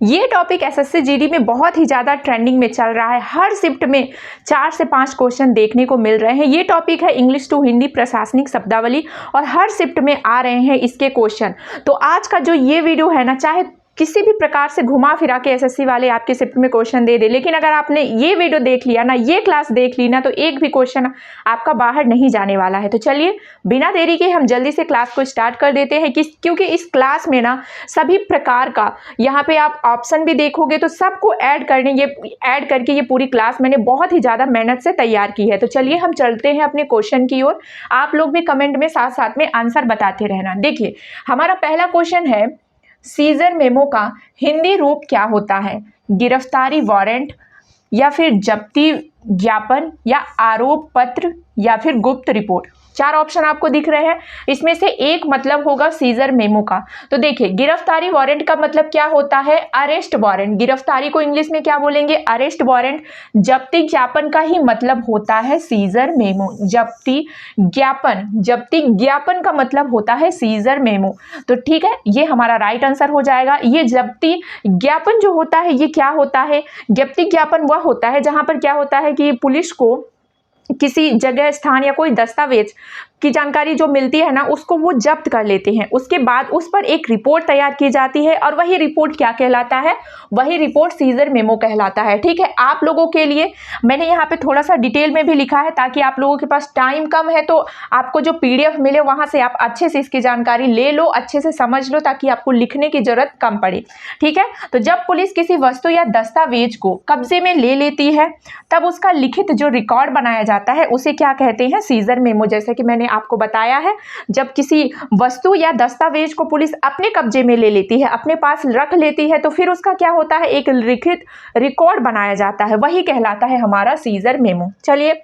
ये topic SSC GD में बहुत ही ज़्यादा ट्रेंडिंग में चल रहा है। हर शिफ्ट में 4 से 5 क्वेश्चन देखने को मिल रहे हैं। ये टॉपिक है इंग्लिश टू हिंदी प्रशासनिक शब्दावली और हर शिफ्ट में आ रहे हैं इसके क्वेश्चन। तो आज का जो ये वीडियो है ना, चाहे किसी भी प्रकार से घुमा फिरा के एसएससी वाले आपके शिफ्ट में क्वेश्चन दे दे, लेकिन अगर आपने ये वीडियो देख लिया ना, ये क्लास देख ली ना, तो एक भी क्वेश्चन आपका बाहर नहीं जाने वाला है। तो चलिए बिना देरी के हम जल्दी से क्लास को स्टार्ट कर देते हैं क्योंकि इस क्लास में ना सभी प्रकार का यहाँ पे आप ऑप्शन भी देखोगे तो सबको ऐड करके ये पूरी क्लास मैंने बहुत ही ज़्यादा मेहनत से तैयार की है। तो चलिए हम चलते हैं अपने क्वेश्चन की ओर। आप लोग भी कमेंट में साथ साथ में आंसर बताते रहना। देखिए हमारा पहला क्वेश्चन है, सीजर मेमो का हिंदी रूप क्या होता है? गिरफ्तारी वारंट, या फिर जब्ती ज्ञापन, या आरोप पत्र, या फिर गुप्त रिपोर्ट। 4 ऑप्शन आपको दिख रहे हैं, इसमें से एक मतलब होगा सीजर मेमो का। तो देखिए गिरफ्तारी वारंट का मतलब क्या होता है? Arrest warrant. गिरफ्तारी को इंग्लिश में क्या बोलेंगे? Arrest warrant. जब्ती ज्ञापन का ही मतलब होता है सीजर मेमो। जब्ती ज्ञापन का मतलब होता है सीजर मेमो। तो ठीक है, ये हमारा राइट आंसर हो जाएगा। ये जब्ती ज्ञापन जो होता है ये क्या होता है? जब्ती ज्ञापन वह होता है जहां पर क्या होता है कि पुलिस को किसी जगह, स्थान या कोई दस्तावेज की जानकारी जो मिलती है ना, उसको वो जब्त कर लेते हैं। उसके बाद उस पर एक रिपोर्ट तैयार की जाती है और वही रिपोर्ट क्या कहलाता है? वही रिपोर्ट सीजर मेमो कहलाता है। ठीक है, आप लोगों के लिए मैंने यहाँ पे थोड़ा सा डिटेल में भी लिखा है ताकि आप लोगों के पास टाइम कम है तो आपको जो PDF मिले वहां से आप अच्छे से इसकी जानकारी ले लो, अच्छे से समझ लो, ताकि आपको लिखने की जरूरत कम पड़े। ठीक है, तो जब पुलिस किसी वस्तु या दस्तावेज को कब्जे में ले लेती है तब उसका लिखित जो रिकॉर्ड बनाया जाता है उसे क्या कहते हैं? Seizure memo. जैसे कि मैंने आपको बताया है, जब किसी वस्तु या दस्तावेज को पुलिस अपने कब्जे में ले लेती है, अपने पास रख लेती है, तो फिर उसका क्या होता है? एक लिखित रिकॉर्ड बनाया जाता है, वही कहलाता है हमारा सीजर मेमो। चलिए,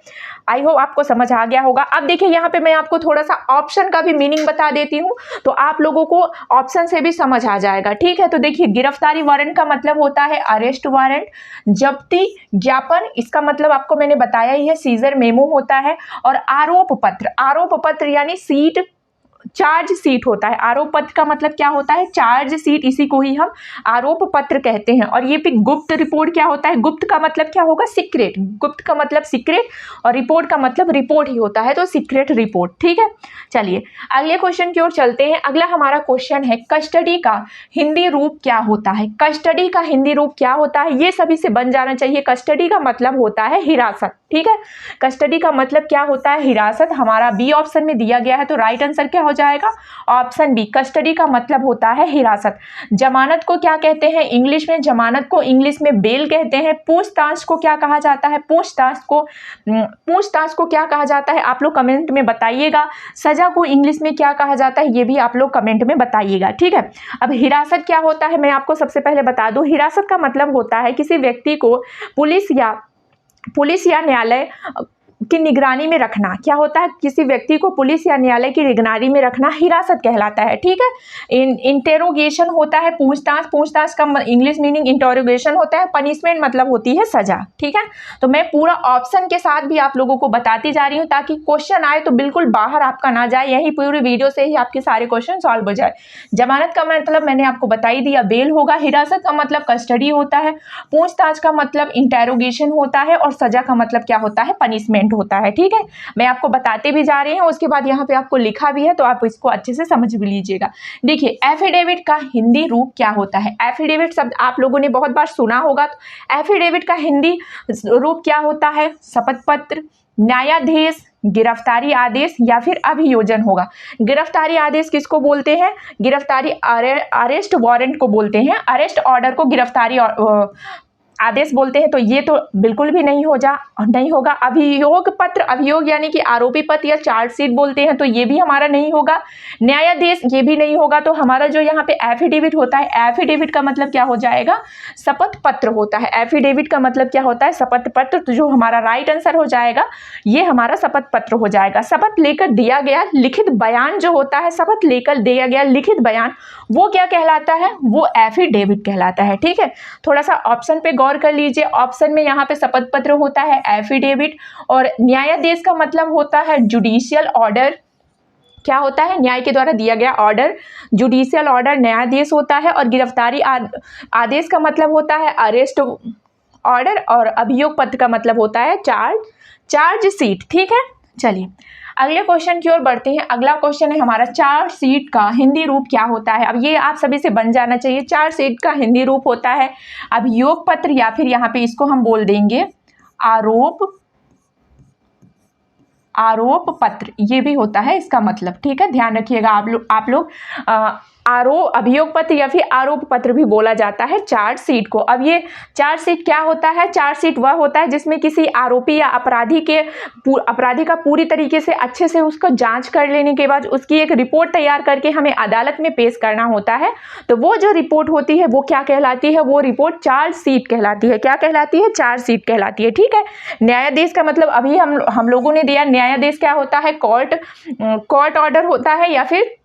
आई होप आपको समझ आ गया होगा। अब देखिए यहाँ पे मैं आपको थोड़ा सा ऑप्शन का भी मीनिंग बता देती हूँ तो आप लोगों को ऑप्शन से भी समझ आ जाएगा। ठीक है, तो देखिए गिरफ्तारी वारंट का मतलब होता है अरेस्ट वारंट। जब्ती ज्ञापन, इसका मतलब आपको मैंने बताया ही है, सीजर मेमो होता है। और आरोप पत्र यानी चार्ज सीट होता है। आरोप पत्र का मतलब क्या होता है? चार्ज सीट, इसी को ही हम आरोप पत्र कहते हैं। और ये भी गुप्त रिपोर्ट क्या होता है? गुप्त का मतलब क्या होगा? सीक्रेट। गुप्त का मतलब सीक्रेट और रिपोर्ट का मतलब रिपोर्ट ही होता है, तो सीक्रेट रिपोर्ट। ठीक है, चलिए अगले क्वेश्चन की ओर चलते हैं। अगला हमारा क्वेश्चन है, कस्टडी का हिंदी रूप क्या होता है? कस्टडी का हिंदी रूप क्या होता है? ये सभी से बन जाना चाहिए। कस्टडी का मतलब होता है हिरासत। ठीक है, कस्टडी का मतलब क्या होता है? हिरासत। हमारा बी ऑप्शन में दिया गया है, तो राइट आंसर क्या हो जाएगा? Option B. कस्टडी का मतलब होता है हिरासत। जमानत को क्या कहते हैं इंग्लिश में? जमानत को इंग्लिश में बेल कहते हैं। पूछताछ को क्या कहा जाता है? पूछताछ को क्या कहा जाता है? आप लोग कमेंट में बताइएगा। सजा को इंग्लिश में क्या कहा जाता है? ये भी आप लोग कमेंट में बताइएगा। ठीक है, अब हिरासत क्या होता है मैं आपको सबसे पहले बता दूं। हिरासत का मतलब होता है किसी व्यक्ति को पुलिस या न्यायालय की निगरानी में रखना। क्या होता है? किसी व्यक्ति को पुलिस या न्यायालय की निगरानी में रखना हिरासत कहलाता है। ठीक है, इंटेरोगेशन होता है पूछताछ का इंग्लिश मीनिंग इंटेरोगेशन होता है। पनिशमेंट मतलब होती है सजा। ठीक है, तो मैं पूरा ऑप्शन के साथ भी आप लोगों को बताती जा रही हूँ ताकि क्वेश्चन आए तो बिल्कुल बाहर आपका ना जाए, यही पूरी वीडियो से ही आपके सारे क्वेश्चन सॉल्व हो जाए। जमानत का मतलब मैंने आपको बता ही दिया, बेल होगा। हिरासत का मतलब कस्टडी होता है। पूछताछ का मतलब इंटेरोगेशन होता है और सजा का मतलब क्या होता है? पनिशमेंट होता है। ठीक है, मैं आपको बताते भी जा रही हूँ, उसके बाद यहाँ पे आपको लिखा भी है तो आप इसको अच्छे से समझ भी लीजिएगा। देखिए एफिडेविट का हिंदी रूप क्या होता है? एफिडेविट शब्द आप लोगों ने बहुत बार सुना होगा, तो एफिडेविट का हिंदी रूप क्या होता है? शपथ पत्र, न्यायाधीश, गिरफ्तारी आदेश, या फिर अभियोजन होगा। गिरफ्तारी आदेश किसको बोलते हैं? गिरफ्तारी अरेस्ट वारंट को बोलते हैं। अरेस्ट ऑर्डर को गिरफ्तारी आदेश बोलते हैं, तो ये तो बिल्कुल भी नहीं होगा। अभियोग पत्र, अभियोग यानी कि आरोपी पत्र या चार्जशीट बोलते हैं, तो ये भी हमारा नहीं होगा। न्यायाधीश, ये भी नहीं होगा। तो हमारा जो यहाँ पे एफिडेविट होता है, एफिडेविट का मतलब क्या हो जाएगा? शपथ पत्र होता है। एफिडेविट का मतलब क्या होता है? शपथ पत्र। तो जो हमारा राइट आंसर हो जाएगा ये हमारा शपथ पत्र हो जाएगा। शपथ लेकर दिया गया लिखित बयान जो होता है, शपथ लेकर दिया गया लिखित बयान, वो क्या कहलाता है? वो एफिडेविट कहलाता है। ठीक है, थोड़ा सा ऑप्शन पे गौर कर लीजिए। ऑप्शन में यहाँ पे शपथ पत्र होता है एफिडेविट, और न्यायाधीश का मतलब होता है जुडिशियल ऑर्डर। क्या होता है, न्याय के द्वारा दिया गया ऑर्डर। जुडिशियल ऑर्डर न्यायाधीश होता है, और गिरफ्तारी आदेश का मतलब होता है अरेस्ट ऑर्डर, और अभियोग पत्र का मतलब होता है चार्जशीट। ठीक है, चलिए अगले क्वेश्चन की ओर बढ़ते हैं। अगला क्वेश्चन है हमारा, चार्जशीट का हिंदी रूप क्या होता है। अब ये आप सभी से बन जाना चाहिए। चार्जशीट का हिंदी रूप होता है अभियोग पत्र, या फिर यहाँ पे इसको हम बोल देंगे आरोप पत्र, ये भी होता है इसका मतलब। ठीक है, ध्यान रखिएगा आप लोग अभियोग पत्र या फिर आरोप पत्र भी बोला जाता है चार्जशीट को। अब ये चार्जशीट क्या होता है, चार्जशीट वह होता है जिसमें किसी आरोपी या अपराधी का पूरी तरीके से अच्छे से उसको जांच कर लेने के बाद उसकी एक रिपोर्ट तैयार करके हमें अदालत में पेश करना होता है। तो वो जो रिपोर्ट होती है वो क्या कहलाती है, वो रिपोर्ट चार्जशीट कहलाती है। क्या कहलाती है, चार्जशीट कहलाती है। ठीक है, न्यायाधीश का मतलब अभी हम लोगों ने दिया, न्यायाधीश क्या होता है, कोर्ट ऑर्डर होता है या फिर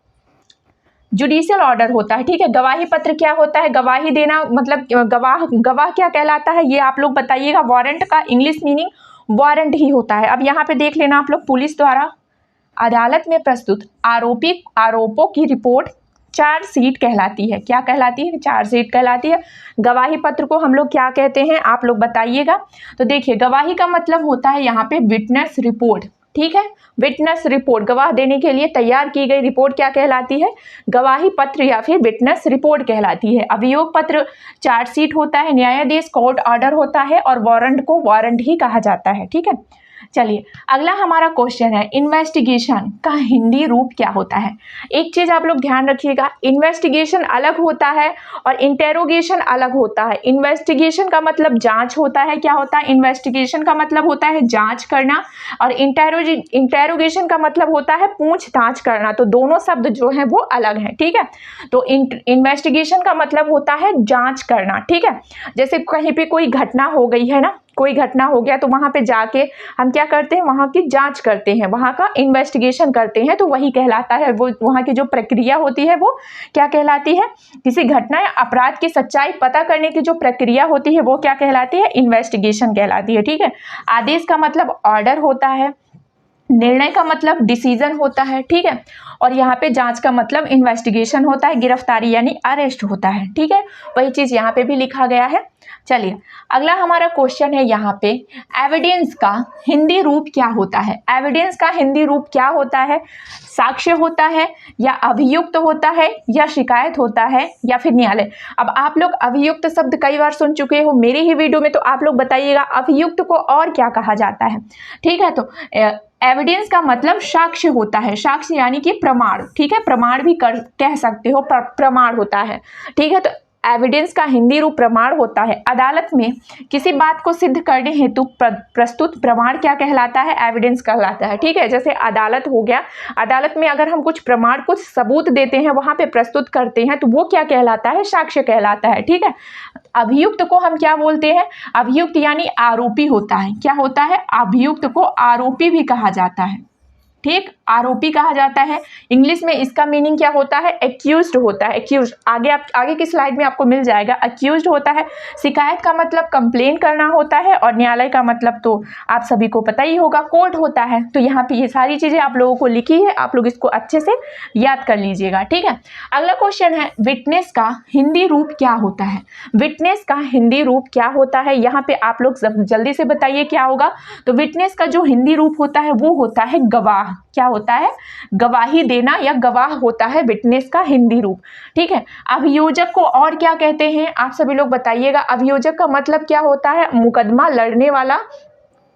जुडिशियल ऑर्डर होता है। ठीक है, गवाही पत्र क्या होता है, गवाही देना मतलब गवाह क्या कहलाता है, ये आप लोग बताइएगा। वारंट का इंग्लिश मीनिंग वारंट ही होता है। अब यहाँ पे देख लेना आप लोग, पुलिस द्वारा अदालत में प्रस्तुत आरोपों की रिपोर्ट चार्जशीट कहलाती है। क्या कहलाती है, चार्जशीट कहलाती है। गवाही पत्र को हम लोग क्या कहते हैं, आप लोग बताइएगा। तो देखिए, गवाही का मतलब होता है यहाँ पे विटनेस रिपोर्ट। ठीक है, विटनेस रिपोर्ट, गवाह देने के लिए तैयार की गई रिपोर्ट क्या कहलाती है, गवाही पत्र या फिर विटनेस रिपोर्ट कहलाती है। अभियोग पत्र चार्जशीट होता है, न्यायाधीश कोर्ट ऑर्डर होता है, और वारंट को वारंट ही कहा जाता है। ठीक है, चलिए अगला हमारा क्वेश्चन है, इन्वेस्टिगेशन का हिंदी रूप क्या होता है। एक चीज आप लोग ध्यान रखिएगा, इन्वेस्टिगेशन अलग होता है और इंटेरोगेशन अलग होता है। इन्वेस्टिगेशन का मतलब जांच होता है। क्या होता है, इन्वेस्टिगेशन का मतलब होता है जांच करना, और इंटेरोगेशन का मतलब होता है पूछताछ करना। तो दोनों शब्द जो है वो अलग है। ठीक है, तो इन्वेस्टिगेशन का मतलब होता है जांच करना। ठीक है, जैसे कहीं पे कोई घटना हो गई है ना, कोई घटना हो गया तो वहां पे जाके हम क्या करते हैं, वहां की जांच करते हैं, वहां का इन्वेस्टिगेशन करते हैं, तो वही कहलाता है। वो वहां की जो प्रक्रिया होती है वो क्या कहलाती है, किसी घटना या अपराध की सच्चाई पता करने की जो प्रक्रिया होती है वो क्या कहलाती है, इन्वेस्टिगेशन कहलाती है। ठीक है, आदेश का मतलब ऑर्डर होता है, निर्णय का मतलब डिसीजन होता है। ठीक है, और यहाँ पे जांच का मतलब इन्वेस्टिगेशन होता है, गिरफ्तारी यानी अरेस्ट होता है। ठीक है, वही चीज यहाँ पे भी लिखा गया है। चलिए अगला हमारा क्वेश्चन है यहाँ पे, एविडेंस का हिंदी रूप क्या होता है। एविडेंस का हिंदी रूप क्या होता है, साक्ष्य होता है, या अभियुक्त होता है, या शिकायत होता है, या फिर न्यायालय। अब आप लोग अभियुक्त शब्द कई बार सुन चुके हो मेरी ही वीडियो में, तो आप लोग बताइएगा अभियुक्त को और क्या कहा जाता है। ठीक है, तो एविडेंस का मतलब साक्ष्य होता है, साक्ष्य यानी कि प्रमाण। ठीक है, प्रमाण भी कह सकते हो, प्रमाण होता है। ठीक है, तो एविडेंस का हिंदी रूप प्रमाण होता है। अदालत में किसी बात को सिद्ध करने हेतु प्रस्तुत प्रमाण क्या कहलाता है, एविडेंस कहलाता है। ठीक है, जैसे अदालत हो गया, अदालत में अगर हम कुछ प्रमाण, कुछ सबूत देते हैं, वहां पे प्रस्तुत करते हैं, तो वो क्या कहलाता है, साक्ष्य कहलाता है। ठीक है, अभियुक्त को हम क्या बोलते हैं, अभियुक्त यानी आरोपी होता है। क्या होता है, अभियुक्त को आरोपी भी कहा जाता है। ठीक, आरोपी कहा जाता है। इंग्लिश में इसका मीनिंग क्या होता है, एक्यूज्ड होता है। एक्यूज्ड आगे की स्लाइड में आपको मिल जाएगा। एक्यूज्ड होता है। शिकायत का मतलब कंप्लेन करना होता है, और न्यायालय का मतलब तो आप सभी को पता ही होगा, कोर्ट होता है। तो यहाँ पे ये सारी चीजें आप लोगों को लिखी है, आप लोग इसको अच्छे से याद कर लीजिएगा। ठीक है, अगला क्वेश्चन है, विटनेस का हिंदी रूप क्या होता है। विटनेस का हिंदी रूप क्या होता है, यहाँ पे आप लोग जल्दी से बताइए क्या होगा। तो विटनेस का जो हिंदी रूप होता है वो होता है गवाह। क्या होता है, गवाही देना या गवाह होता है विटनेस का हिंदी रूप। ठीक है, अभियोजक को और क्या कहते हैं, आप सभी लोग बताइएगा। अभियोजक का मतलब क्या होता है, मुकदमा लड़ने वाला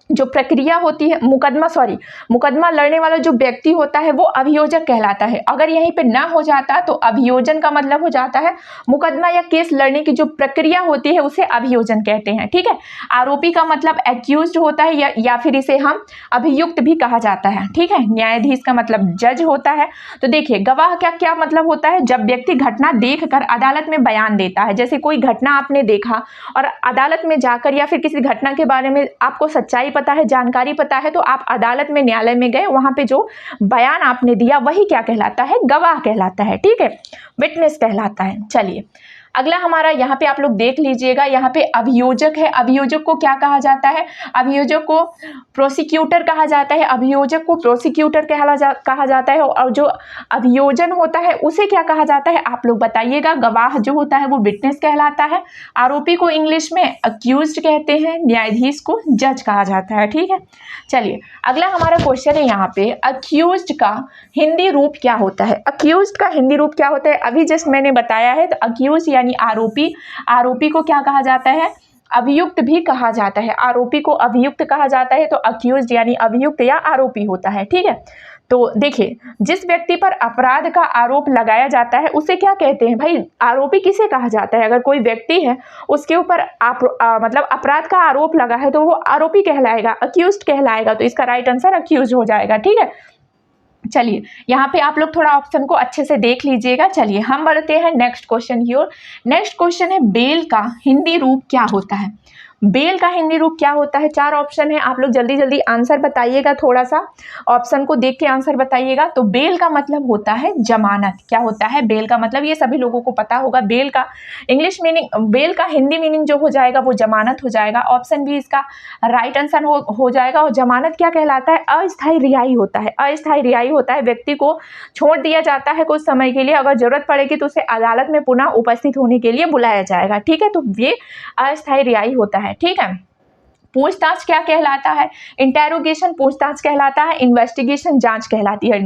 जो प्रक्रिया होती है, मुकदमा लड़ने वाला जो व्यक्ति होता है वो अभियोजक कहलाता है। अगर यहीं पे ना हो जाता तो अभियोजन का मतलब हो जाता है मुकदमा या केस लड़ने की जो प्रक्रिया होती है उसे अभियोजन कहते हैं। ठीक है, आरोपी का मतलब एक्यूज्ड होता है, या फिर इसे हम अभियुक्त भी कहा जाता है। ठीक है, न्यायाधीश का मतलब जज होता है। तो देखिए, गवाह का क्या मतलब होता है, जब व्यक्ति घटना देख कर अदालत में बयान देता है। जैसे कोई घटना आपने देखा और अदालत में जाकर, या फिर किसी घटना के बारे में आपको सच्चाई पता है, जानकारी पता है, तो आप अदालत में, न्यायालय में गए, वहां पे जो बयान आपने दिया वही क्या कहलाता है, गवाह कहलाता है। ठीक है, विटनेस कहलाता है। चलिए अगला हमारा यहाँ पे आप लोग देख लीजिएगा, यहाँ पे अभियोजक है। अभियोजक को क्या कहा जाता है? अभियोजक को प्रोसिक्यूटर कहा जाता है। अभियोजक को प्रोसिक्यूटर कहा जाता है। और जो अभियोजन होता है उसे क्या कहा जाता है आप लोग बताइएगा? गवाह जो होता है वो विटनेस कहलाता है। आरोपी को इंग्लिश में अक्यूज्ड कहते हैं। न्यायाधीश को जज कहा जाता है। ठीक है, चलिए अगला हमारा क्वेश्चन है यहाँ पे, अक्यूज्ड का हिंदी रूप क्या होता है? अक्यूज्ड का हिंदी रूप क्या होता है? अभी जस्ट मैंने बताया है। तो अक्यूज यानी आरोपी, आरोपी को क्या कहा जाता है? अभियुक्त भी कहा जाता है। आरोपी को अभियुक्त कहा जाता है, तो अक्यूज्ड यानी अभियुक्त या आरोपी होता है। ठीक है, तो देखिए, जिस व्यक्ति पर अपराध का आरोप लगाया जाता है उसे क्या कहते हैं भाई? आरोपी किसे कहा जाता है? अगर कोई व्यक्ति है उसके ऊपर मतलब अपराध का आरोप लगा है तो वो आरोपी कहलाएगा, अक्यूज्ड कहलाएगा। तो इसका राइट आंसर अक्यूज हो जाएगा। ठीक है, चलिए यहाँ पे आप लोग थोड़ा ऑप्शन को अच्छे से देख लीजिएगा। चलिए हम बढ़ते हैं नेक्स्ट क्वेश्चन की ओर। नेक्स्ट क्वेश्चन है, बेल का हिंदी रूप क्या होता है? बेल का हिंदी रूप क्या होता है? 4 ऑप्शन है, आप लोग जल्दी जल्दी आंसर बताइएगा। थोड़ा सा ऑप्शन को देख के आंसर बताइएगा। तो बेल का मतलब होता है जमानत। क्या होता है बेल का मतलब? ये सभी लोगों को पता होगा। बेल का इंग्लिश मीनिंग, बेल का हिंदी मीनिंग जो हो जाएगा वो जमानत हो जाएगा। ऑप्शन बी इसका राइट आंसर हो जाएगा। और जमानत क्या कहलाता है? अस्थायी रिहाई होता है। अस्थायी रिहाई होता है, व्यक्ति को छोड़ दिया जाता है कुछ समय के लिए, अगर जरूरत पड़ेगी तो उसे अदालत में पुनः उपस्थित होने के लिए बुलाया जाएगा। ठीक है, तो ये अस्थायी रिहाई होता है। ठीक है, पूछताछ क्या कहलाता है? इंटेरोगेशन पूछताछ कहलाता है। इन्वेस्टिगेशन जांच कहलाती है।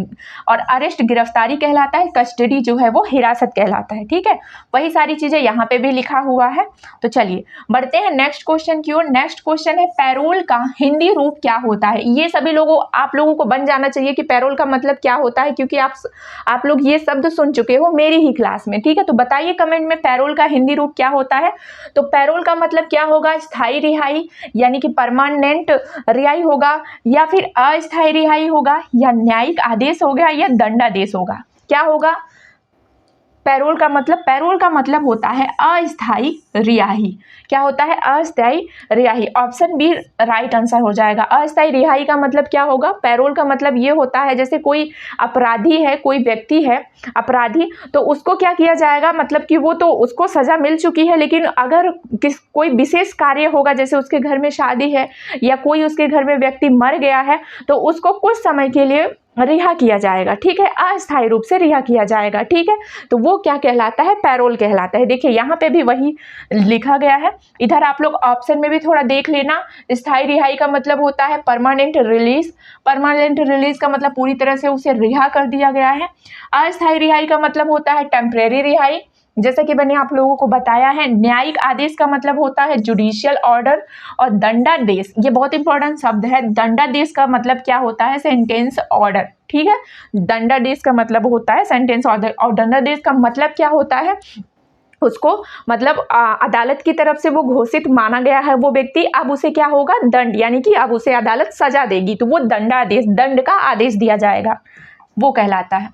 और अरेस्ट गिरफ्तारी कहलाता है। कस्टडी जो है वो हिरासत कहलाता है। ठीक है, वही सारी चीजें यहाँ पे भी लिखा हुआ है। तो चलिए बढ़ते हैं नेक्स्ट क्वेश्चन की ओर। नेक्स्ट क्वेश्चन है, पैरोल का हिंदी रूप क्या होता है? ये सभी आप लोगों को बन जाना चाहिए कि पैरोल का मतलब क्या होता है, क्योंकि आप लोग ये शब्द सुन चुके हो मेरी ही क्लास में। ठीक है, तो बताइए कमेंट में पैरोल का हिंदी रूप क्या होता है। तो पैरोल का मतलब क्या होगा? स्थायी रिहाई यानी कि परमानेंट रिहाई होगा, या फिर अस्थायी रिहाई होगा, या न्यायिक आदेश होगा, या दंडादेश होगा। क्या होगा पैरोल का मतलब? पैरोल का मतलब होता है अस्थायी रिहाई। क्या होता है? अस्थायी रिहाई। ऑप्शन बी राइट आंसर हो जाएगा। अस्थायी रिहाई का मतलब क्या होगा? पैरोल का मतलब ये होता है, जैसे कोई अपराधी है, कोई व्यक्ति है अपराधी, तो उसको क्या किया जाएगा, मतलब कि वो तो उसको सजा मिल चुकी है, लेकिन अगर कोई विशेष कार्य होगा, जैसे उसके घर में शादी है या कोई उसके घर में व्यक्ति मर गया है, तो उसको कुछ समय के लिए रिहा किया जाएगा। ठीक है, अस्थायी रूप से रिहा किया जाएगा। ठीक है, तो वो क्या कहलाता है? पैरोल कहलाता है। देखिए यहाँ पे भी वही लिखा गया है। इधर आप लोग ऑप्शन में भी थोड़ा देख लेना। स्थायी रिहाई का मतलब होता है परमानेंट रिलीज। परमानेंट रिलीज का मतलब पूरी तरह से उसे रिहा कर दिया गया है। अस्थायी रिहाई का मतलब होता है टेम्परेरी रिहाई, जैसे कि मैंने आप लोगों को बताया है। न्यायिक आदेश का मतलब होता है जुडिशियल ऑर्डर। और दंडादेश, ये बहुत इंपॉर्टेंट शब्द है। दंडादेश का मतलब क्या होता है? Sentence order. ठीक है, दंडादेश का मतलब होता है सेंटेंस ऑर्डर। और दंडादेश का मतलब क्या होता है? उसको मतलब अदालत की तरफ से वो घोषित माना गया है वो व्यक्ति, अब उसे क्या होगा? दंड, यानी कि अब उसे अदालत सजा देगी, तो वो दंडादेश, दंड का आदेश दिया जाएगा, वो कहलाता है।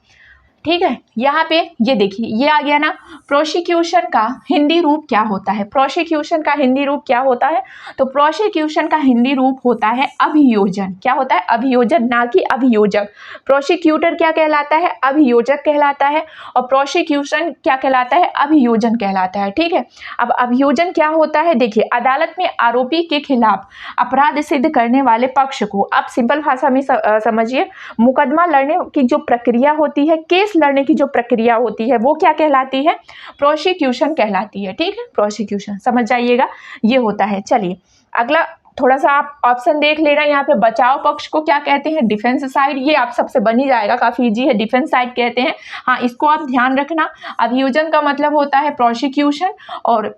ठीक है, यहाँ पे ये देखिए ये आ गया ना। प्रोसिक्यूशन का हिंदी रूप क्या होता है? प्रोसिक्यूशन का हिंदी रूप क्या होता है? तो प्रोसिक्यूशन का हिंदी रूप होता है अभियोजन। क्या होता है? अभियोजन, ना कि अभियोजक। प्रोसिक्यूटर क्या कहलाता है? अभियोजक कहलाता है। और प्रोसिक्यूशन क्या कहलाता है? अभियोजन कहलाता है। ठीक है, अब अभियोजन क्या होता है? देखिए, अदालत में आरोपी के खिलाफ अपराध सिद्ध करने वाले पक्ष को, आप सिंपल भाषा में समझिए, मुकदमा लड़ने की जो प्रक्रिया होती है, केस लड़ने की जो प्रक्रिया होती है, वो क्या कहलाती है? प्रोसिक्यूशन कहलाती है। ठीक है, प्रोसिक्यूशन समझ जाइएगा, ये होता है। चलिए अगला थोड़ा सा आप ऑप्शन देख लेना। यहाँ पे बचाव पक्ष को क्या कहते हैं? Defence side. ये आप सबसे बन ही जाएगा, काफी इजी है, डिफेंस साइड कहते हैं। हाँ, इसको आप ध्यान रखना। अभियोजन का मतलब होता है प्रोसिक्यूशन। और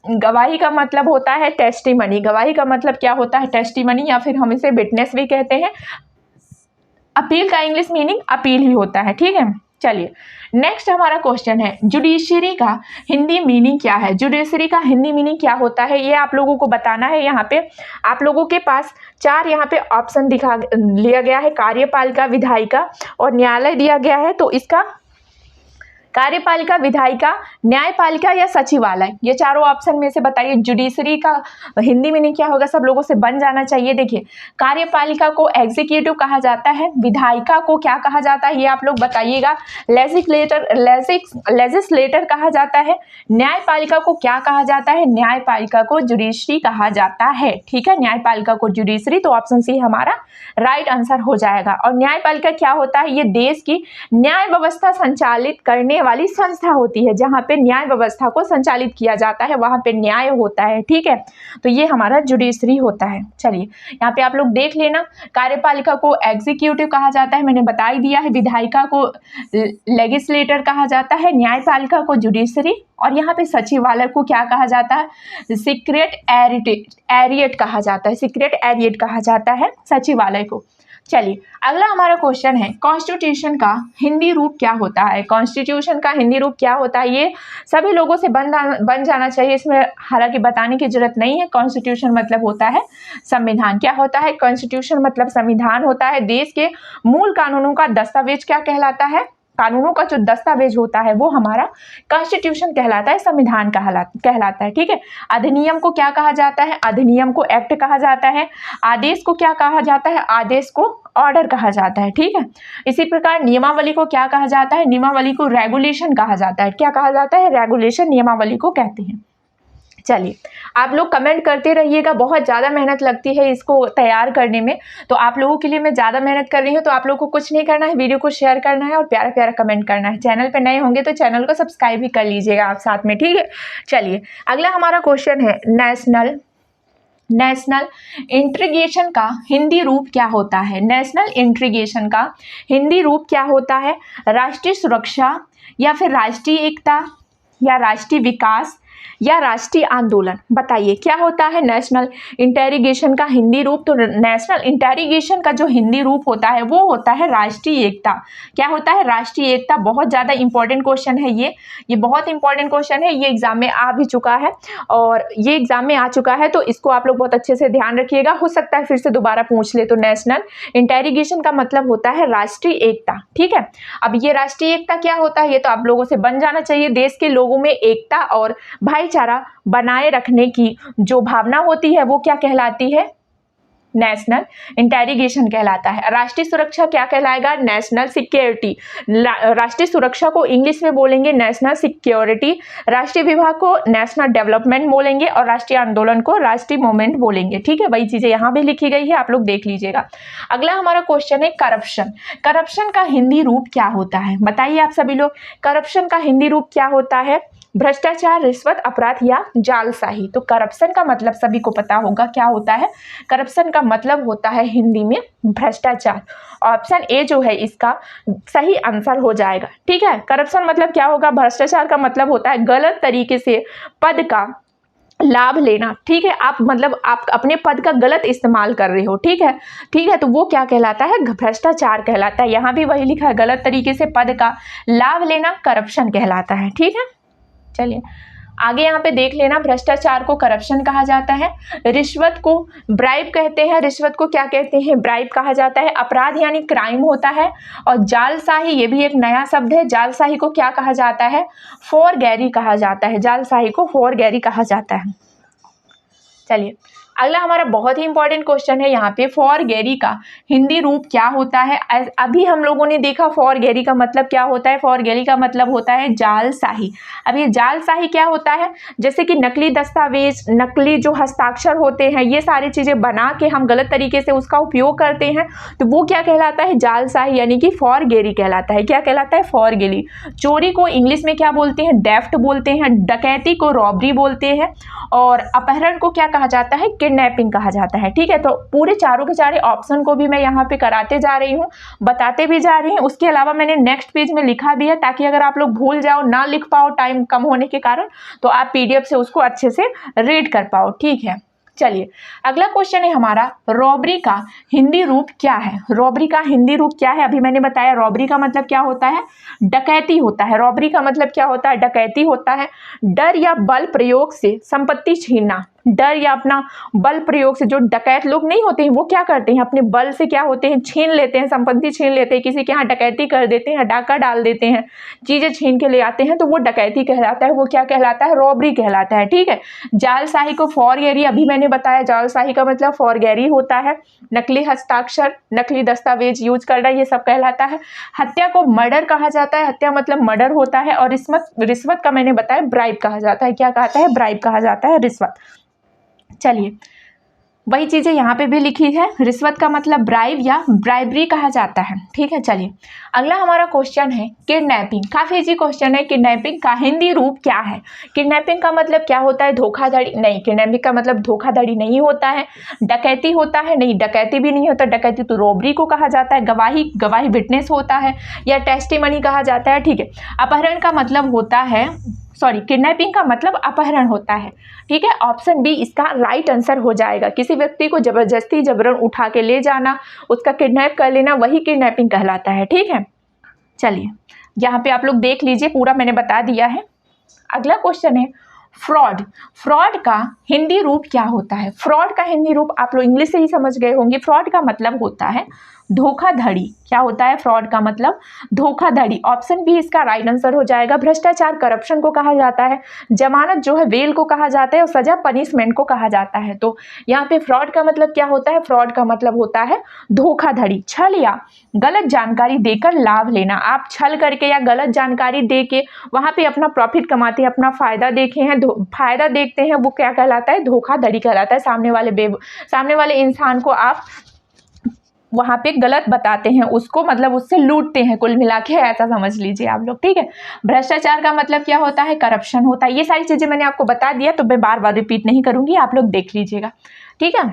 गवाही का मतलब होता है टेस्टिमनी। गवाही का मतलब क्या होता है? टेस्टिमनी, या फिर हम इसे विटनेस भी कहते हैं। अपील का इंग्लिश मीनिंग अपील ही होता है। ठीक है, चलिए नेक्स्ट हमारा क्वेश्चन है, जुडिशरी का हिंदी मीनिंग क्या है? जुडिशरी का हिंदी मीनिंग क्या होता है, ये आप लोगों को बताना है। यहाँ पे आप लोगों के पास 4 यहाँ पे ऑप्शन दिखा लिया गया है, कार्यपालिका, विधायिका और न्यायालय दिया गया है। तो इसका कार्यपालिका, विधायिका, न्यायपालिका या सचिवालय, ये चारों ऑप्शन में से बताइए। जुडिशरी का हिंदी मीनिंग क्या होगा, सब लोगों से बन जाना चाहिए। देखिए, कार्यपालिका को एग्जीक्यूटिव कहा जाता है, विधायिका को क्या कहा जाता है ये आप लोग बताइएगा, लेजिस्लेटर कहा जाता है। न्यायपालिका को क्या कहा जाता है, न्यायपालिका को जुडिशरी कहा जाता है। ठीक है, न्यायपालिका को जुडिशरी, तो ऑप्शन सी हमारा राइट आंसर हो जाएगा। और न्यायपालिका क्या होता है, ये देश की न्याय व्यवस्था संचालित करने वाली संस्था होती है, जहां पे न्याय व्यवस्था को संचालित किया जाता है, वहां पे न्याय होता है। ठीक है, तो ये हमारा जुडिशरी होता है। चलिए यहाँ पे आप लोग देख लेना, कार्यपालिका को एग्जीक्यूटिव कहा जाता है, मैंने बता ही दिया है। विधायिका को लेजिस्लेटर कहा जाता है, न्यायपालिका को जुडिशरी, और यहाँ पे सचिवालय को क्या कहा जाता है, सेक्रेटेरिएट कहा जाता है, सेक्रेटेरिएट कहा जाता है सचिवालय को। चलिए अगला हमारा क्वेश्चन है, कॉन्स्टिट्यूशन का हिंदी रूप क्या होता है। कॉन्स्टिट्यूशन का हिंदी रूप क्या होता है, ये सभी लोगों से बन जाना चाहिए, इसमें हालांकि बताने की जरूरत नहीं है। कॉन्स्टिट्यूशन मतलब होता है संविधान। क्या होता है, कॉन्स्टिट्यूशन मतलब संविधान होता है। देश के मूल कानूनों का दस्तावेज क्या कहलाता है, कानूनों का जो दस्तावेज होता है वो हमारा कॉन्स्टिट्यूशन कहलाता है, संविधान कहलाता है। ठीक है, अधिनियम को क्या कहा जाता है, अधिनियम को एक्ट कहा जाता है। आदेश को क्या कहा जाता है, आदेश को ऑर्डर कहा जाता है। ठीक है, इसी प्रकार नियमावली को क्या कहा जाता है, नियमावली को रेगुलेशन कहा जाता है। क्या कहा जाता है, रेगुलेशन नियमावली को कहते हैं। चलिए आप लोग कमेंट करते रहिएगा, बहुत ज़्यादा मेहनत लगती है इसको तैयार करने में, तो आप लोगों के लिए मैं ज़्यादा मेहनत कर रही हूँ। तो आप लोगों को कुछ नहीं करना है, वीडियो को शेयर करना है और प्यारा प्यारा कमेंट करना है। चैनल पे नए होंगे तो चैनल को सब्सक्राइब भी कर लीजिएगा आप साथ में। ठीक है, चलिए अगला हमारा क्वेश्चन है, नेशनल इंटीग्रेशन का हिंदी रूप क्या होता है। नेशनल इंटीग्रेशन का हिंदी रूप क्या होता है, राष्ट्रीय सुरक्षा, या फिर राष्ट्रीय एकता, या राष्ट्रीय विकास, या राष्ट्रीय आंदोलन। बताइए क्या होता है नेशनल इंटेरिगेशन का हिंदी रूप। तो नेशनल इंटेरिगेशन का जो हिंदी रूप होता है वो होता है राष्ट्रीय एकता। क्या होता है, राष्ट्रीय एकता। बहुत ज़्यादा इंपॉर्टेंट क्वेश्चन है ये बहुत इंपॉर्टेंट क्वेश्चन है। ये एग्जाम में आ भी चुका है, और ये एग्जाम में आ चुका है, तो इसको आप लोग बहुत अच्छे से ध्यान रखिएगा। हो सकता है फिर से दोबारा पूछ ले। तो नेशनल इंटेरिगेशन का मतलब होता है राष्ट्रीय एकता। ठीक है, अब ये राष्ट्रीय एकता क्या होता है, ये तो आप लोगों से बन जाना चाहिए। देश के लोगों में एकता और भाईचारा बनाए रखने की जो भावना होती है वो क्या कहलाती है, नेशनल इंटेरिगेशन कहलाता है। राष्ट्रीय सुरक्षा क्या कहलाएगा, नेशनल सिक्योरिटी। राष्ट्रीय सुरक्षा को इंग्लिश में बोलेंगे नेशनल सिक्योरिटी। राष्ट्रीय विभाग को नेशनल डेवलपमेंट बोलेंगे, और राष्ट्रीय आंदोलन को राष्ट्रीय मूवमेंट बोलेंगे। ठीक है, वही चीजें यहाँ भी लिखी गई है, आप लोग देख लीजिएगा। अगला हमारा क्वेश्चन है करप्शन। करप्शन का हिंदी रूप क्या होता है, बताइए आप सभी लोग। करप्शन का हिंदी रूप क्या होता है, भ्रष्टाचार, रिश्वत, अपराध या जालसाही। तो करप्शन का मतलब सभी को पता होगा क्या होता है। करप्शन का मतलब होता है हिंदी में भ्रष्टाचार। ऑप्शन ए जो है इसका सही आंसर हो जाएगा। ठीक है, करप्शन मतलब क्या होगा, भ्रष्टाचार का मतलब होता है गलत तरीके से पद का लाभ लेना। ठीक है, आप अपने पद का गलत इस्तेमाल कर रहे हो। ठीक है, तो वो क्या कहलाता है, भ्रष्टाचार कहलाता है। यहाँ भी वही लिखा है, गलत तरीके से पद का लाभ लेना करप्शन कहलाता है। ठीक है, चलिए आगे यहाँ पे देख लेना, भ्रष्टाचार को करप्शन कहा जाता है। रिश्वत को ब्राइब कहते हैं। रिश्वत को क्या कहते हैं, ब्राइब कहा जाता है। अपराध यानी क्राइम होता है। और जालसाही, ये भी एक नया शब्द है। जालसाही को क्या कहा जाता है, फॉरगेरी कहा जाता है। जालसाही को फॉरगेरी कहा जाता है। चलिए अगला हमारा बहुत ही इंपॉर्टेंट क्वेश्चन है यहाँ पे, फॉरगेरी का हिंदी रूप क्या होता है। अभी हम लोगों ने देखा फॉरगेरी का मतलब क्या होता है। फॉरगेरी का मतलब होता है जालसाही। अब ये जालसाही क्या होता है, जैसे कि नकली दस्तावेज, नकली जो हस्ताक्षर होते हैं, ये सारी चीजें बना के हम गलत तरीके से उसका उपयोग करते हैं, तो वो क्या कहलाता है, जालसाही यानी कि फॉरगेरी कहलाता है। क्या कहलाता है, फॉरगेरी। चोरी को इंग्लिश में क्या बोलते हैं, डेफ्ट बोलते हैं। डकैती को रॉबरी बोलते हैं। और अपहरण को क्या कहा जाता है, किडनैपिंग कहा जाता है। ठीक है, तो पूरे चारों के चारे ऑप्शन को भी मैं यहाँ पे कराते जा रही हूँ, बताते भी जा रही हूँ। उसके अलावा मैंने नेक्स्ट पेज में लिखा भी है, ताकि अगर आप लोग भूल जाओ, ना लिख पाओ टाइम कम होने के कारण, तो आप पीडीएफ से उसको अच्छे से रीड कर पाओ। ठीक है, चलिए अगला क्वेश्चन है हमारा, रॉबरी का हिंदी रूप क्या है। रॉबरी का हिंदी रूप क्या है, अभी मैंने बताया रॉबरी का मतलब क्या होता है, डकैती होता है। रॉबरी का मतलब क्या होता है, डकैती होता है। डर या बल प्रयोग से संपत्ति छीनना, डर या अपना बल प्रयोग से, जो डकैत लोग नहीं होते हैं वो क्या करते हैं, अपने बल से क्या होते हैं, छीन लेते हैं, संपत्ति छीन लेते हैं, किसी के यहाँ डकैती कर देते हैं, डाका डाल देते हैं, चीज़ें छीन के ले आते हैं, तो वो डकैती कहलाता है, वो क्या कहलाता है, रॉबरी कहलाता है। ठीक है। जालसाही को फॉरगेरी, अभी मैंने बताया जालसाही का मतलब फॉरगेरी होता है। नकली हस्ताक्षर, नकली दस्तावेज यूज करना, ये सब कहलाता है। हत्या को मर्डर कहा जाता है, हत्या मतलब मर्डर होता है। और रिश्वत का मैंने बताया ब्राइब कहा जाता है। क्या कहता है, ब्राइब कहा जाता है, रिश्वत। चलिए, वही चीज़ें यहाँ पे भी लिखी है, रिश्वत का मतलब ब्राइब या ब्राइबरी कहा जाता है। ठीक है। चलिए, अगला हमारा क्वेश्चन है किडनैपिंग। काफ़ी इजी क्वेश्चन है। किडनैपिंग का हिंदी रूप क्या है? किडनैपिंग का मतलब क्या होता है, धोखाधड़ी? नहीं, किडनैपिंग का मतलब धोखाधड़ी नहीं होता है। डकैती होता है? नहीं, डकैती भी नहीं होता। डकैती तो रॉबरी को कहा जाता है। गवाही विटनेस होता है या टेस्टिमनी कहा जाता है। ठीक है। अपहरण का मतलब होता है, किडनैपिंग का मतलब अपहरण होता है। ठीक है। ऑप्शन बी इसका राइट आंसर हो जाएगा। किसी व्यक्ति को जबरदस्ती जबरन उठा के ले जाना, उसका किडनैप कर लेना, वही किडनैपिंग कहलाता है। ठीक है। चलिए, यहाँ पे आप लोग देख लीजिए, पूरा मैंने बता दिया है। अगला क्वेश्चन है फ्रॉड। फ्रॉड का हिंदी रूप क्या होता है? फ्रॉड का हिंदी रूप आप लोग इंग्लिश से ही समझ गए होंगे। फ्रॉड का मतलब होता है धोखाधड़ी। क्या होता है फ्रॉड का मतलब? धोखाधड़ी। ऑप्शन बी इसका राइट आंसर हो जाएगा। भ्रष्टाचार करप्शन को कहा जाता है। जमानत जो है बेल को कहा जाता है, और सजा पनिशमेंट को कहा जाता है। तो यहाँ पे फ्रॉड का मतलब क्या होता है? फ्रॉड का मतलब होता है धोखाधड़ी, छल या गलत जानकारी देकर लाभ लेना। आप छल करके या गलत जानकारी दे के वहाँ पे अपना प्रॉफिट कमाते हैं, अपना फायदा देखे हैं, फायदा देखते हैं, वो क्या कहलाता है? धोखाधड़ी कहलाता है। सामने वाले इंसान को आप वहाँ पे गलत बताते हैं, उसको मतलब उससे लूटते हैं, कुल मिला के ऐसा समझ लीजिए आप लोग। ठीक है। भ्रष्टाचार का मतलब क्या होता है? करप्शन होता है। ये सारी चीज़ें मैंने आपको बता दिया, तो मैं बार बार रिपीट नहीं करूँगी, आप लोग देख लीजिएगा। ठीक है।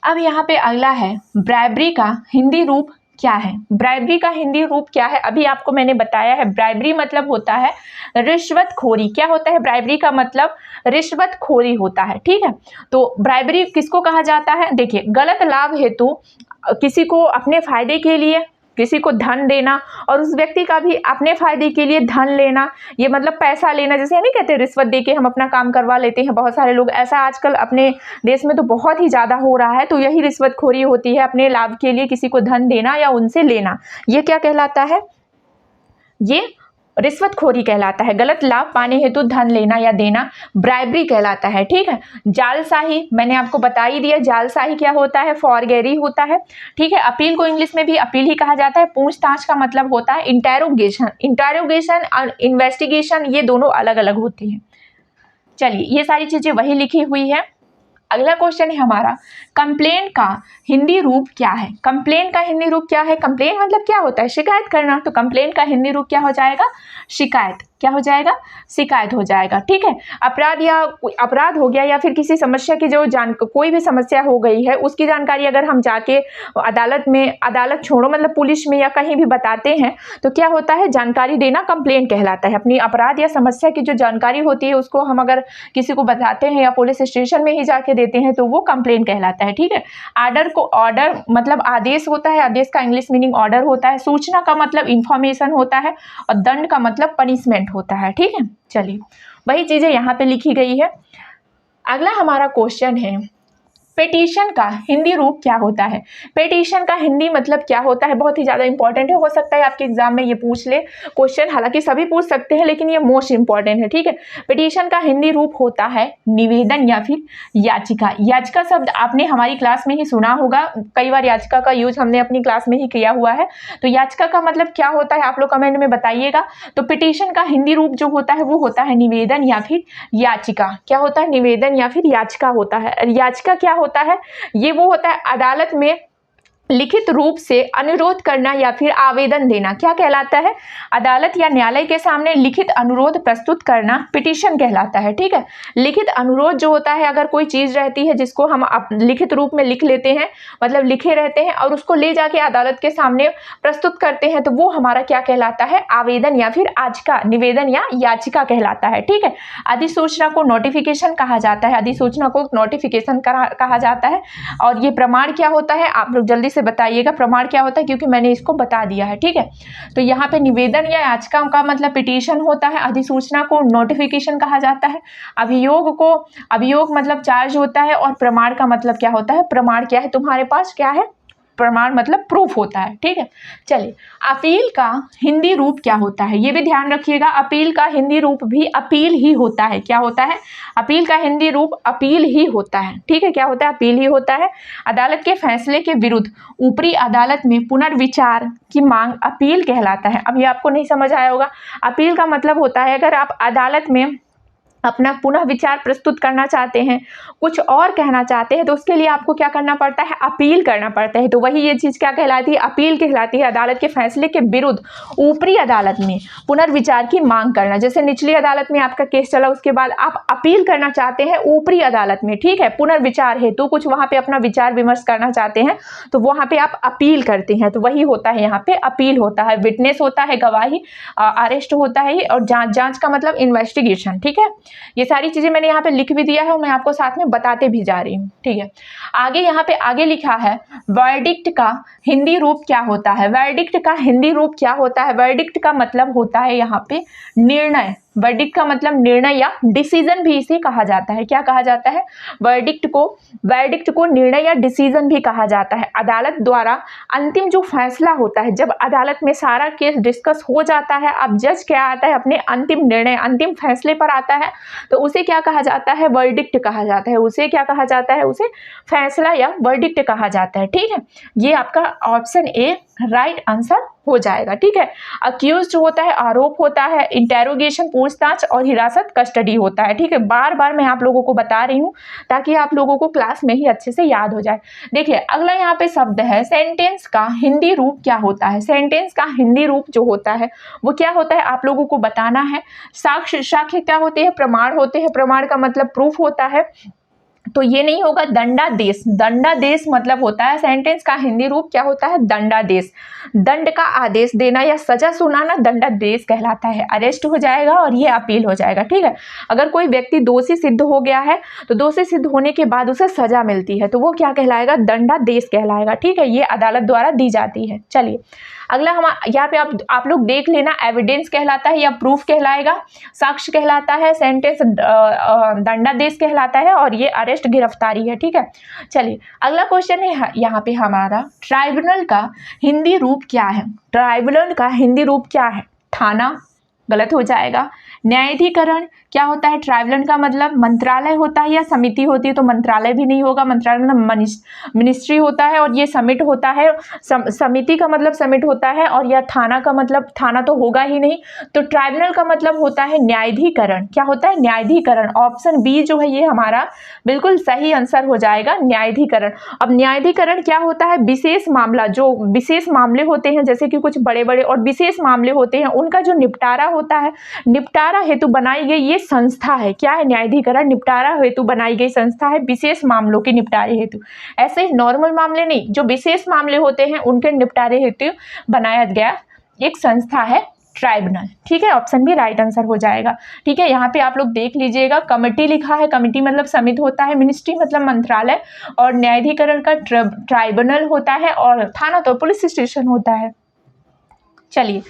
अब यहाँ पे अगला है ब्राइबरी का हिंदी रूप क्या है? ब्राइबरी का हिंदी रूप क्या है? अभी आपको मैंने बताया है, ब्राइबरी मतलब होता है रिश्वतखोरी। क्या होता है ब्राइबरी का मतलब? रिश्वतखोरी होता है। ठीक है। तो ब्राइबरी किसको कहा जाता है? देखिए, गलत लाभ हेतु किसी को अपने फायदे के लिए किसी को धन देना, और उस व्यक्ति का भी अपने फायदे के लिए धन लेना, ये मतलब पैसा लेना। जैसे नहीं कहते रिश्वत दे के हम अपना काम करवा लेते हैं, बहुत सारे लोग ऐसा आजकल अपने देश में तो बहुत ही ज़्यादा हो रहा है। तो यही रिश्वतखोरी होती है, अपने लाभ के लिए किसी को धन देना या उनसे लेना। ये क्या कहलाता है? ये रिश्वतखोरी कहलाता है। गलत लाभ पाने हेतु धन लेना या देना ब्राइबरी कहलाता है। ठीक है। जालसाही मैंने आपको बता ही दिया। जालसाही क्या होता है? फॉरगेरी होता है। ठीक है। अपील को इंग्लिश में भी अपील ही कहा जाता है। पूछताछ का मतलब होता है इंटेरोगेशन। इंटेरोगेशन और इन्वेस्टिगेशन ये दोनों अलग अलग होती हैं। चलिए, ये सारी चीज़ें वही लिखी हुई है। अगला क्वेश्चन है हमारा, कंप्लेंट का हिंदी रूप क्या है? कंप्लेंट का हिंदी रूप क्या है? कंप्लेंट मतलब क्या होता है? शिकायत करना। तो कंप्लेंट का हिंदी रूप क्या हो जाएगा? शिकायत। क्या हो जाएगा? शिकायत हो जाएगा। ठीक है। अपराध या अपराध हो गया, या फिर किसी समस्या की जो कोई भी समस्या हो गई है, उसकी जानकारी अगर हम जाके अदालत छोड़ो मतलब पुलिस में या कहीं भी बताते हैं, तो क्या होता है? जानकारी देना कंप्लेंट कहलाता है। अपनी अपराध या समस्या की जो जानकारी होती है उसको हम अगर किसी को बताते हैं या पुलिस स्टेशन में ही जाके देते हैं, तो वो कंप्लेंट कहलाता है। ठीक है। ऑर्डर मतलब आदेश होता है। आदेश का इंग्लिश मीनिंग ऑर्डर होता है। सूचना का मतलब इंफॉर्मेशन होता है, और दंड का मतलब पनिशमेंट होता है। ठीक है। चलिए, वही चीजें यहाँ पे लिखी गई है। अगला हमारा क्वेश्चन है, पिटीशन का हिंदी रूप क्या होता है? पिटीशन का हिंदी मतलब क्या होता है? बहुत ही ज़्यादा इंपॉर्टेंट है। हो सकता है आपके एग्जाम में ये पूछ ले क्वेश्चन, हालांकि सभी पूछ सकते हैं, लेकिन ये मोस्ट इंपॉर्टेंट है। ठीक है। पिटीशन का हिंदी रूप होता है निवेदन या फिर याचिका। याचिका शब्द आपने हमारी क्लास में ही सुना होगा, कई बार याचिका का यूज हमने अपनी क्लास में ही किया हुआ है। तो याचिका का मतलब क्या होता है आप लोग कमेंट में बताइएगा। तो पिटीशन का हिंदी रूप जो होता है वो होता है निवेदन या फिर याचिका। क्या होता है? निवेदन या फिर याचिका होता है। याचिका क्या होता है? ये वो होता है अदालत में लिखित रूप से अनुरोध करना या फिर आवेदन देना। क्या कहलाता है? अदालत या न्यायालय के सामने लिखित अनुरोध प्रस्तुत करना पिटीशन कहलाता है। ठीक है। लिखित अनुरोध जो होता है, अगर कोई चीज रहती है जिसको हम लिखित रूप में लिख लेते हैं, मतलब लिखे रहते हैं, और उसको ले जाके अदालत के सामने प्रस्तुत करते हैं, तो वो हमारा क्या कहलाता है? आवेदन या फिर याचिका, निवेदन या याचिका कहलाता है। ठीक है। अधिसूचना को नोटिफिकेशन कहा जाता है। अधिसूचना को नोटिफिकेशन कहा जाता है। और ये प्रमाण क्या होता है? आप लोग जल्दी से बताइएगा प्रमाण क्या होता है, क्योंकि मैंने इसको बता दिया है, ठीक है। तो यहाँ पे निवेदन या याचिका का मतलब पिटीशन होता है, अधिसूचना को नोटिफिकेशन कहा जाता है, अभियोग मतलब चार्ज होता है, और प्रमाण का मतलब क्या होता है, प्रमाण क्या है तुम्हारे पास, क्या है प्रमाण मतलब प्रूफ होता है, ठीक है। चलिए, अपील का हिंदी रूप क्या होता है, ये भी ध्यान रखिएगा। अपील का हिंदी रूप भी अपील ही होता है। क्या होता है, अपील का हिंदी रूप अपील ही होता है, ठीक है। क्या होता है, अपील ही होता है। अदालत के फैसले के विरुद्ध ऊपरी अदालत में पुनर्विचार की मांग अपील कहलाता है। अब ये आपको नहीं समझ आया होगा। अपील का मतलब होता है अगर आप अदालत में अपना पुनः विचार प्रस्तुत करना चाहते हैं, कुछ और कहना चाहते हैं, तो उसके लिए आपको क्या करना पड़ता है, अपील करना पड़ता है। तो वही ये चीज़ क्या कहलाती है, अपील कहलाती है। अदालत के फैसले के विरुद्ध ऊपरी अदालत में पुनर्विचार की मांग करना। जैसे निचली अदालत में आपका केस चला, उसके बाद आप अपील करना चाहते हैं ऊपरी अदालत में, ठीक है, पुनर्विचार हेतु कुछ वहाँ पे अपना विचार विमर्श करना चाहते हैं, तो वहाँ पे आप अपील करते हैं। तो वही होता है, यहाँ पे अपील होता है। विटनेस होता है गवाही, अरेस्ट होता है, और जाँच का मतलब इन्वेस्टिगेशन, ठीक है। ये सारी चीजें मैंने यहाँ पे लिख भी दिया है और मैं आपको साथ में बताते भी जा रही हूँ, ठीक है। आगे यहाँ पे आगे लिखा है वर्डिक्ट का हिंदी रूप क्या होता है। वर्डिक्ट का हिंदी रूप क्या होता है, वर्डिक्ट का मतलब होता है यहाँ पे निर्णय। वर्डिक्ट का मतलब निर्णय या डिसीजन भी इसे कहा जाता है। क्या कहा जाता है, वर्डिक्ट को निर्णय या डिसीजन भी कहा जाता है। अदालत द्वारा अंतिम जो फैसला होता है, जब अदालत में सारा केस डिस्कस हो जाता है, अब जज क्या आता है, अपने अंतिम निर्णय अंतिम फैसले पर आता है, तो उसे क्या कहा जाता है, वर्डिक्ट कहा जाता है। उसे क्या कहा जाता है, उसे फैसला या वर्डिक्ट कहा जाता है, ठीक है। ये आपका ऑप्शन ए राइट आंसर हो जाएगा, ठीक है। अक्यूज्ड होता है, आरोप होता है, इंटेरोगेशन पूछताछ, और हिरासत कस्टडी होता है, ठीक है। बार बार मैं आप लोगों को बता रही हूँ ताकि आप लोगों को क्लास में ही अच्छे से याद हो जाए। देखिए अगला यहाँ पे शब्द है सेंटेंस का हिंदी रूप क्या होता है। सेंटेंस का हिंदी रूप जो होता है वो क्या होता है, आप लोगों को बताना है। साक्ष्य क्या होते हैं, प्रमाण होते हैं। प्रमाण का मतलब प्रूफ होता है, तो ये नहीं होगा दंडादेश। दंडादेश मतलब होता है, सेंटेंस का हिंदी रूप क्या होता है, दंडादेश। दंड का आदेश देना या सजा सुनाना दंडादेश कहलाता है। अरेस्ट हो जाएगा और ये अपील हो जाएगा, ठीक है। अगर कोई व्यक्ति दोषी सिद्ध हो गया है तो दोषी सिद्ध होने के बाद उसे सजा मिलती है, तो वो क्या कहलाएगा, दंडादेश कहलाएगा, ठीक है। ये अदालत द्वारा दी जाती है। चलिए अगला हम यहाँ पे आप लोग देख लेना, एविडेंस कहलाता है या प्रूफ कहलाएगा, साक्ष्य कहलाता है, सेंटेंस दंडादेश कहलाता है, और ये अरेस्ट गिरफ्तारी है, ठीक है। चलिए अगला क्वेश्चन है यहाँ पे हमारा, ट्राइब्यूनल का हिंदी रूप क्या है। ट्राइब्यूनल का हिंदी रूप क्या है, थाना, गलत हो जाएगा। न्यायाधिकरण क्या होता है, ट्राइब्यूनल का मतलब मंत्रालय होता है या समिति होती है, तो मंत्रालय भी नहीं होगा, मंत्रालय मतलब मिनिस्ट्री होता है, और ये समिट होता है। समिति का मतलब समिट होता है, और यह थाना का मतलब थाना तो होगा ही नहीं। तो ट्राइब्यूनल का मतलब होता है न्यायाधिकरण। क्या होता है, न्यायाधिकरण। ऑप्शन बी जो है ये हमारा बिल्कुल सही आंसर हो जाएगा, न्यायाधिकरण। अब न्यायाधिकरण क्या होता है, विशेष मामला, जो विशेष मामले होते हैं जैसे कि कुछ बड़े बड़े और विशेष मामले होते हैं, उनका जो निपटारा होता है, निपटारा हेतु बनाई गई ये संस्था है। क्या है, न्यायाधिकरण निपटारा हेतु बनाई गई संस्था है, विशेष मामलों के निपटारे हेतु। ऐसे नॉर्मल मामले नहीं, जो विशेष मामले होते हैं उनके निपटारे हेतु बनाया गया एक संस्था है ट्राइब्यूनल, ठीक है। ऑप्शन भी राइट आंसर हो जाएगा, ठीक है। यहाँ पे आप लोग देख लीजिएगा, कमेटी लिखा है, कमेटी मतलब समिति होता है, मिनिस्ट्री मतलब मंत्रालय, और न्यायाधिकरण का ट्राइब्यूनल होता है, और थाना तो पुलिस स्टेशन होता है। चलिए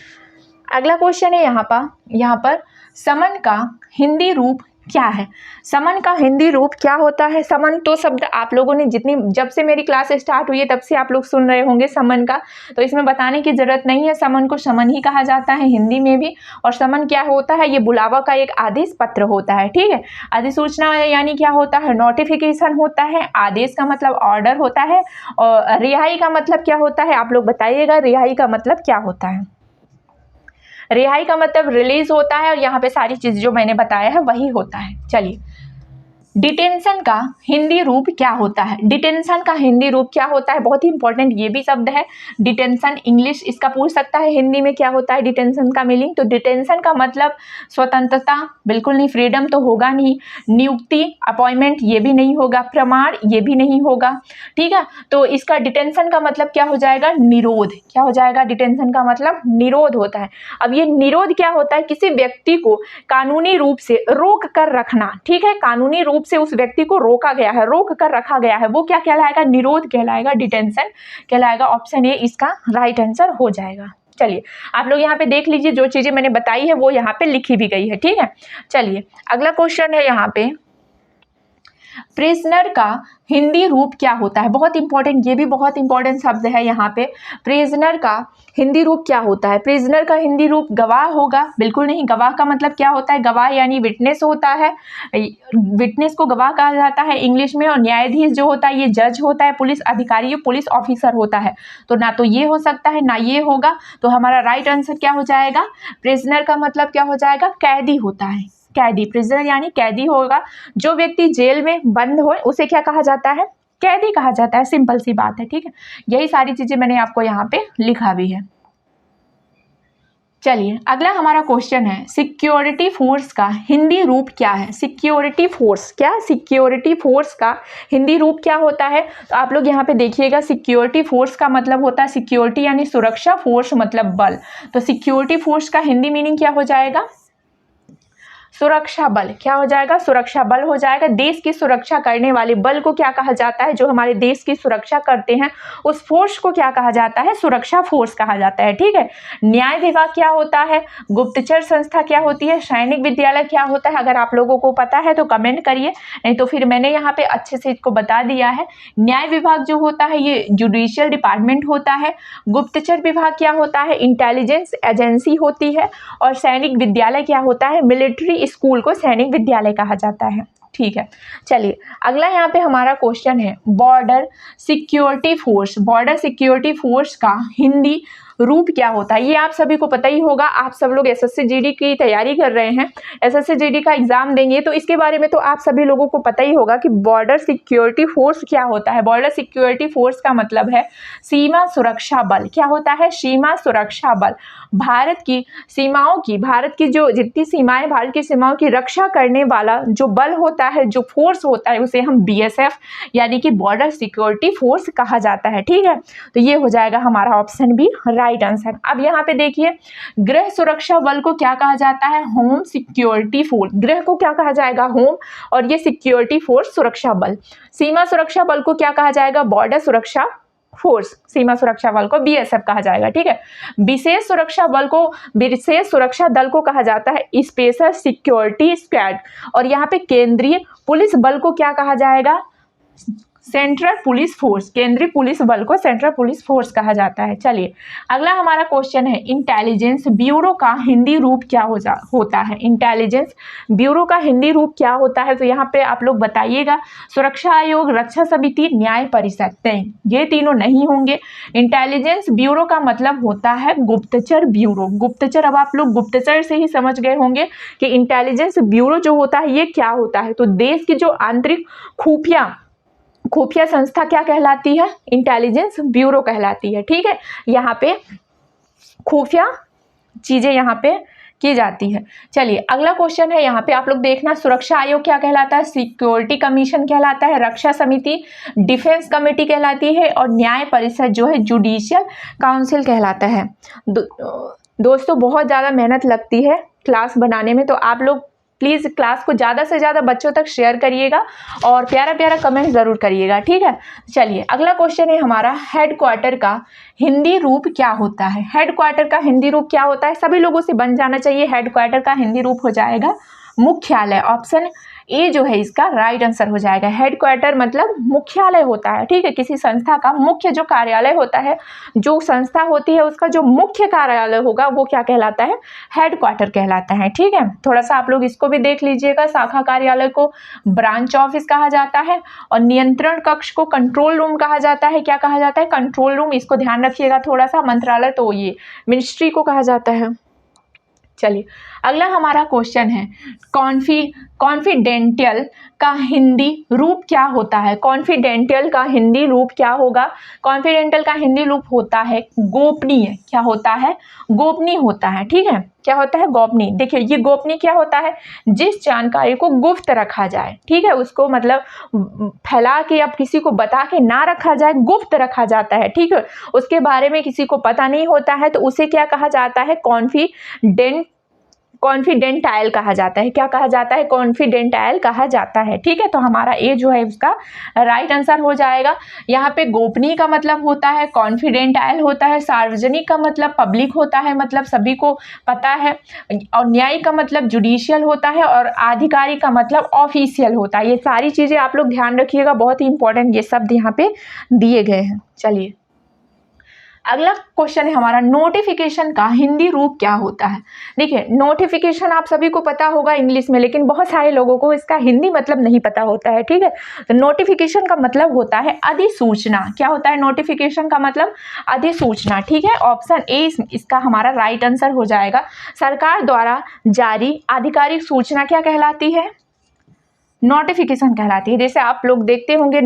अगला क्वेश्चन है यहाँ पर समन का हिंदी रूप क्या है। समन का हिंदी रूप क्या होता है। समन तो शब्द आप लोगों ने जब से मेरी क्लास स्टार्ट हुई है तब से आप लोग सुन रहे होंगे समन का, तो इसमें बताने की जरूरत नहीं है। समन को समन ही कहा जाता है हिंदी में भी। और समन क्या होता है, ये बुलावा का एक आदेश पत्र होता है, ठीक है। अधिसूचना यानी क्या होता है, नोटिफिकेशन होता है। आदेश का मतलब ऑर्डर होता है। और रिहाई का मतलब क्या होता है, आप लोग बताइएगा, रिहाई का मतलब क्या होता है। रिहाई का मतलब रिलीज होता है, और यहाँ पे सारी चीज़ जो मैंने बताया है वही होता है। चलिए डिटेंशन का हिंदी रूप क्या होता है। डिटेंशन का हिंदी रूप क्या होता है, बहुत ही इंपॉर्टेंट ये भी शब्द है। डिटेंशन इंग्लिश इसका पूछ सकता है, हिंदी में क्या होता है डिटेंशन का मीनिंग। तो डिटेंशन का मतलब स्वतंत्रता, बिल्कुल नहीं, फ्रीडम तो होगा नहीं। नियुक्ति अपॉइंटमेंट ये भी नहीं होगा। प्रमाण ये भी नहीं होगा, ठीक है। तो इसका डिटेंशन का मतलब क्या हो जाएगा, निरोध। क्या हो जाएगा, डिटेंशन का मतलब निरोध होता है। अब ये निरोध क्या होता है, किसी व्यक्ति को कानूनी रूप से रोक कर रखना, ठीक है। कानूनी रूप से उस व्यक्ति को रोका गया है, रोक कर रखा गया है, वो क्या कहलाएगा, निरोध कहलाएगा, डिटेंशन कहलाएगा। ऑप्शन ए इसका राइट आंसर हो जाएगा। चलिए आप लोग यहाँ पे देख लीजिए, जो चीजें मैंने बताई है वो यहाँ पे लिखी भी गई है, ठीक है। चलिए अगला क्वेश्चन है यहाँ पे, प्रिजनर का हिंदी रूप क्या होता है। बहुत इंपॉर्टेंट, ये भी बहुत इंपॉर्टेंट शब्द है यहाँ पे। प्रिजनर का हिंदी रूप क्या होता है। प्रिजनर का हिंदी रूप गवाह होगा, बिल्कुल नहीं। गवाह का मतलब क्या होता है, गवाह यानी विटनेस होता है, विटनेस को गवाह कहा जाता है इंग्लिश में। और न्यायाधीश जो होता है ये जज होता है, पुलिस अधिकारी पुलिस ऑफिसर होता है। तो ना तो ये हो सकता है ना ये होगा, तो हमारा राइट आंसर क्या हो जाएगा, प्रिजनर का मतलब क्या हो जाएगा, कैदी होता है, कैदी। प्रिजनर यानी कैदी होगा, जो व्यक्ति जेल में बंद हो उसे क्या कहा जाता है, कैदी कहा जाता है। सिंपल सी बात है, ठीक है। यही सारी चीजें मैंने आपको यहाँ पे लिखा भी है। चलिए अगला हमारा क्वेश्चन है, सिक्योरिटी फोर्स का हिंदी रूप क्या है। सिक्योरिटी फोर्स, क्या सिक्योरिटी फोर्स का हिंदी रूप क्या होता है। तो आप लोग यहाँ पे देखिएगा, सिक्योरिटी फोर्स का मतलब होता है सिक्योरिटी यानी सुरक्षा, फोर्स मतलब बल। तो सिक्योरिटी फोर्स का हिंदी मीनिंग क्या हो जाएगा, सुरक्षा बल। क्या हो जाएगा, सुरक्षा बल हो जाएगा। देश की सुरक्षा करने वाले बल को क्या कहा जाता है, जो हमारे देश की सुरक्षा करते हैं उस फोर्स को क्या कहा जाता है, सुरक्षा फोर्स कहा जाता है, ठीक है। न्याय विभाग क्या होता है, गुप्तचर संस्था क्या होती है, सैनिक विद्यालय क्या होता है। अगर आप लोगों को पता है तो कमेंट करिए, नहीं तो फिर मैंने यहाँ पे अच्छे से इसको बता दिया है। न्याय विभाग जो होता है ये जुडिशियल डिपार्टमेंट होता है। गुप्तचर विभाग क्या होता है, इंटेलिजेंस एजेंसी होती है। और सैनिक विद्यालय क्या होता है, मिलिट्री स्कूल को सैनिक विद्यालय कहा जाता है, ठीक है। चलिए अगला यहाँ पे हमारा क्वेश्चन है, border security force. Border security force का हिंदी रूप क्या होता है। ये आप सभी को पता ही होगा, आप सब लोग एसएससी जीडी की तैयारी कर रहे हैं, एसएससी जीडी का एग्जाम देंगे, तो इसके बारे में तो आप सभी लोगों को पता ही होगा कि बॉर्डर सिक्योरिटी फोर्स क्या होता है। बॉर्डर सिक्योरिटी फोर्स का मतलब है सीमा सुरक्षा बल। क्या होता है, सीमा सुरक्षा बल। भारत की सीमाओं की, भारत की जो जितनी सीमाएं, भारत की सीमाओं की रक्षा करने वाला जो बल होता है, जो फोर्स होता है, उसे हम बीएसएफ यानी कि बॉर्डर सिक्योरिटी फोर्स कहा जाता है, ठीक है। तो ये हो जाएगा हमारा ऑप्शन बी राइट आंसर। अब यहाँ पे देखिए, गृह सुरक्षा बल को क्या कहा जाता है, होम सिक्योरिटी फोर्स। गृह को क्या कहा जाएगा, होम, और ये सिक्योरिटी फोर्स सुरक्षा बल। सीमा सुरक्षा बल को क्या कहा जाएगा, बॉर्डर सुरक्षा फोर्स। सीमा सुरक्षा बल को बीएसएफ कहा जाएगा, ठीक है। विशेष सुरक्षा बल को, विशेष सुरक्षा दल को कहा जाता है स्पेशल सिक्योरिटी स्क्वाड। और यहाँ पे केंद्रीय पुलिस बल को क्या कहा जाएगा, सेंट्रल पुलिस फोर्स। केंद्रीय पुलिस बल को सेंट्रल पुलिस फोर्स कहा जाता है। चलिए अगला हमारा क्वेश्चन है, इंटेलिजेंस ब्यूरो का हिंदी रूप क्या होता है। इंटेलिजेंस ब्यूरो का हिंदी रूप क्या होता है, तो यहाँ पे आप लोग बताइएगा। सुरक्षा आयोग, रक्षा समिति, न्याय परिषद, नहीं, ये तीनों नहीं होंगे। इंटेलिजेंस ब्यूरो का मतलब होता है गुप्तचर ब्यूरो। गुप्तचर, अब आप लोग गुप्तचर से ही समझ गए होंगे कि इंटेलिजेंस ब्यूरो जो होता है ये क्या होता है। तो देश की जो आंतरिक खुफिया संस्था क्या कहलाती है, इंटेलिजेंस ब्यूरो कहलाती है, ठीक है। यहाँ पे खुफिया चीजें यहाँ पे की जाती है। चलिए अगला क्वेश्चन है, यहाँ पे आप लोग देखना, सुरक्षा आयोग क्या कहलाता है, सिक्योरिटी कमीशन कहलाता है। रक्षा समिति डिफेंस कमेटी कहलाती है। और न्याय परिषद जो है जुडिशियल काउंसिल कहलाता है। दोस्तों बहुत ज़्यादा मेहनत लगती है क्लास बनाने में, तो आप लोग प्लीज़ क्लास को ज़्यादा से ज़्यादा बच्चों तक शेयर करिएगा और प्यारा प्यारा कमेंट ज़रूर करिएगा, ठीक है। चलिए अगला क्वेश्चन है हमारा, हेडक्वार्टर का हिंदी रूप क्या होता है। हेडक्वार्टर का हिंदी रूप क्या होता है, सभी लोगों से बन जाना चाहिए। हेडक्वार्टर का हिंदी रूप हो जाएगा मुख्यालय। ऑप्शन ए जो है इसका राइट आंसर हो जाएगा। हेडक्वार्टर मतलब मुख्यालय होता है, ठीक है। किसी संस्था का मुख्य जो कार्यालय होता है, जो संस्था होती है उसका जो मुख्य कार्यालय होगा वो क्या कहलाता है, हेडक्वार्टर कहलाता है, ठीक है। थोड़ा सा आप लोग इसको भी देख लीजिएगा। शाखा कार्यालय को ब्रांच ऑफिस कहा जाता है और नियंत्रण कक्ष को कंट्रोल रूम कहा जाता है। क्या कहा जाता है, कंट्रोल रूम। इसको ध्यान रखिएगा थोड़ा सा। मंत्रालय तो ये मिनिस्ट्री को कहा जाता है। चलिए अगला हमारा क्वेश्चन है, कॉन्फिडेंशियल का हिंदी रूप क्या होता है। कॉन्फिडेंशियल का हिंदी रूप क्या होगा, कॉन्फिडेंशियल का हिंदी रूप होता है गोपनीय। क्या होता है, गोपनीय होता है, ठीक है। क्या होता है, गोपनीय। देखिए ये गोपनीय क्या होता है, जिस जानकारी को गुप्त रखा जाए, ठीक है, उसको मतलब फैला के अब किसी को बता के ना रखा जाए, गुप्त रखा जाता है, ठीक है। उसके बारे में किसी को पता नहीं होता है तो उसे क्या कहा जाता है, कॉन्फिडेंटाइल कहा जाता है। क्या कहा जाता है? कॉन्फिडेंटाइल कहा जाता है। ठीक है, तो हमारा ए जो है उसका राइट आंसर हो जाएगा। यहाँ पे गोपनीय का मतलब होता है, कॉन्फिडेंटाइल होता है, सार्वजनिक का मतलब पब्लिक होता है, मतलब सभी को पता है, और न्यायिक का मतलब जुडिशियल होता है, और आधिकारिक का मतलब ऑफिशियल होता है। ये सारी चीज़ें आप लोग ध्यान रखिएगा, बहुत ही इंपॉर्टेंट ये शब्द यहाँ पे दिए गए हैं। चलिए अगला क्वेश्चन है हमारा, नोटिफिकेशन का हिंदी रूप क्या होता है। देखिए नोटिफिकेशन आप सभी को पता होगा इंग्लिश में, लेकिन बहुत सारे लोगों को इसका हिंदी मतलब नहीं पता होता है। ठीक है, तो नोटिफिकेशन का मतलब होता है अधिसूचना। क्या होता है नोटिफिकेशन का मतलब? अधिसूचना। ठीक है, ऑप्शन ए इसका हमारा राइट आंसर हो जाएगा। सरकार द्वारा जारी आधिकारिक सूचना क्या कहलाती है? नोटिफिकेशन कहलाती है। जैसे आप लोग देखते होंगे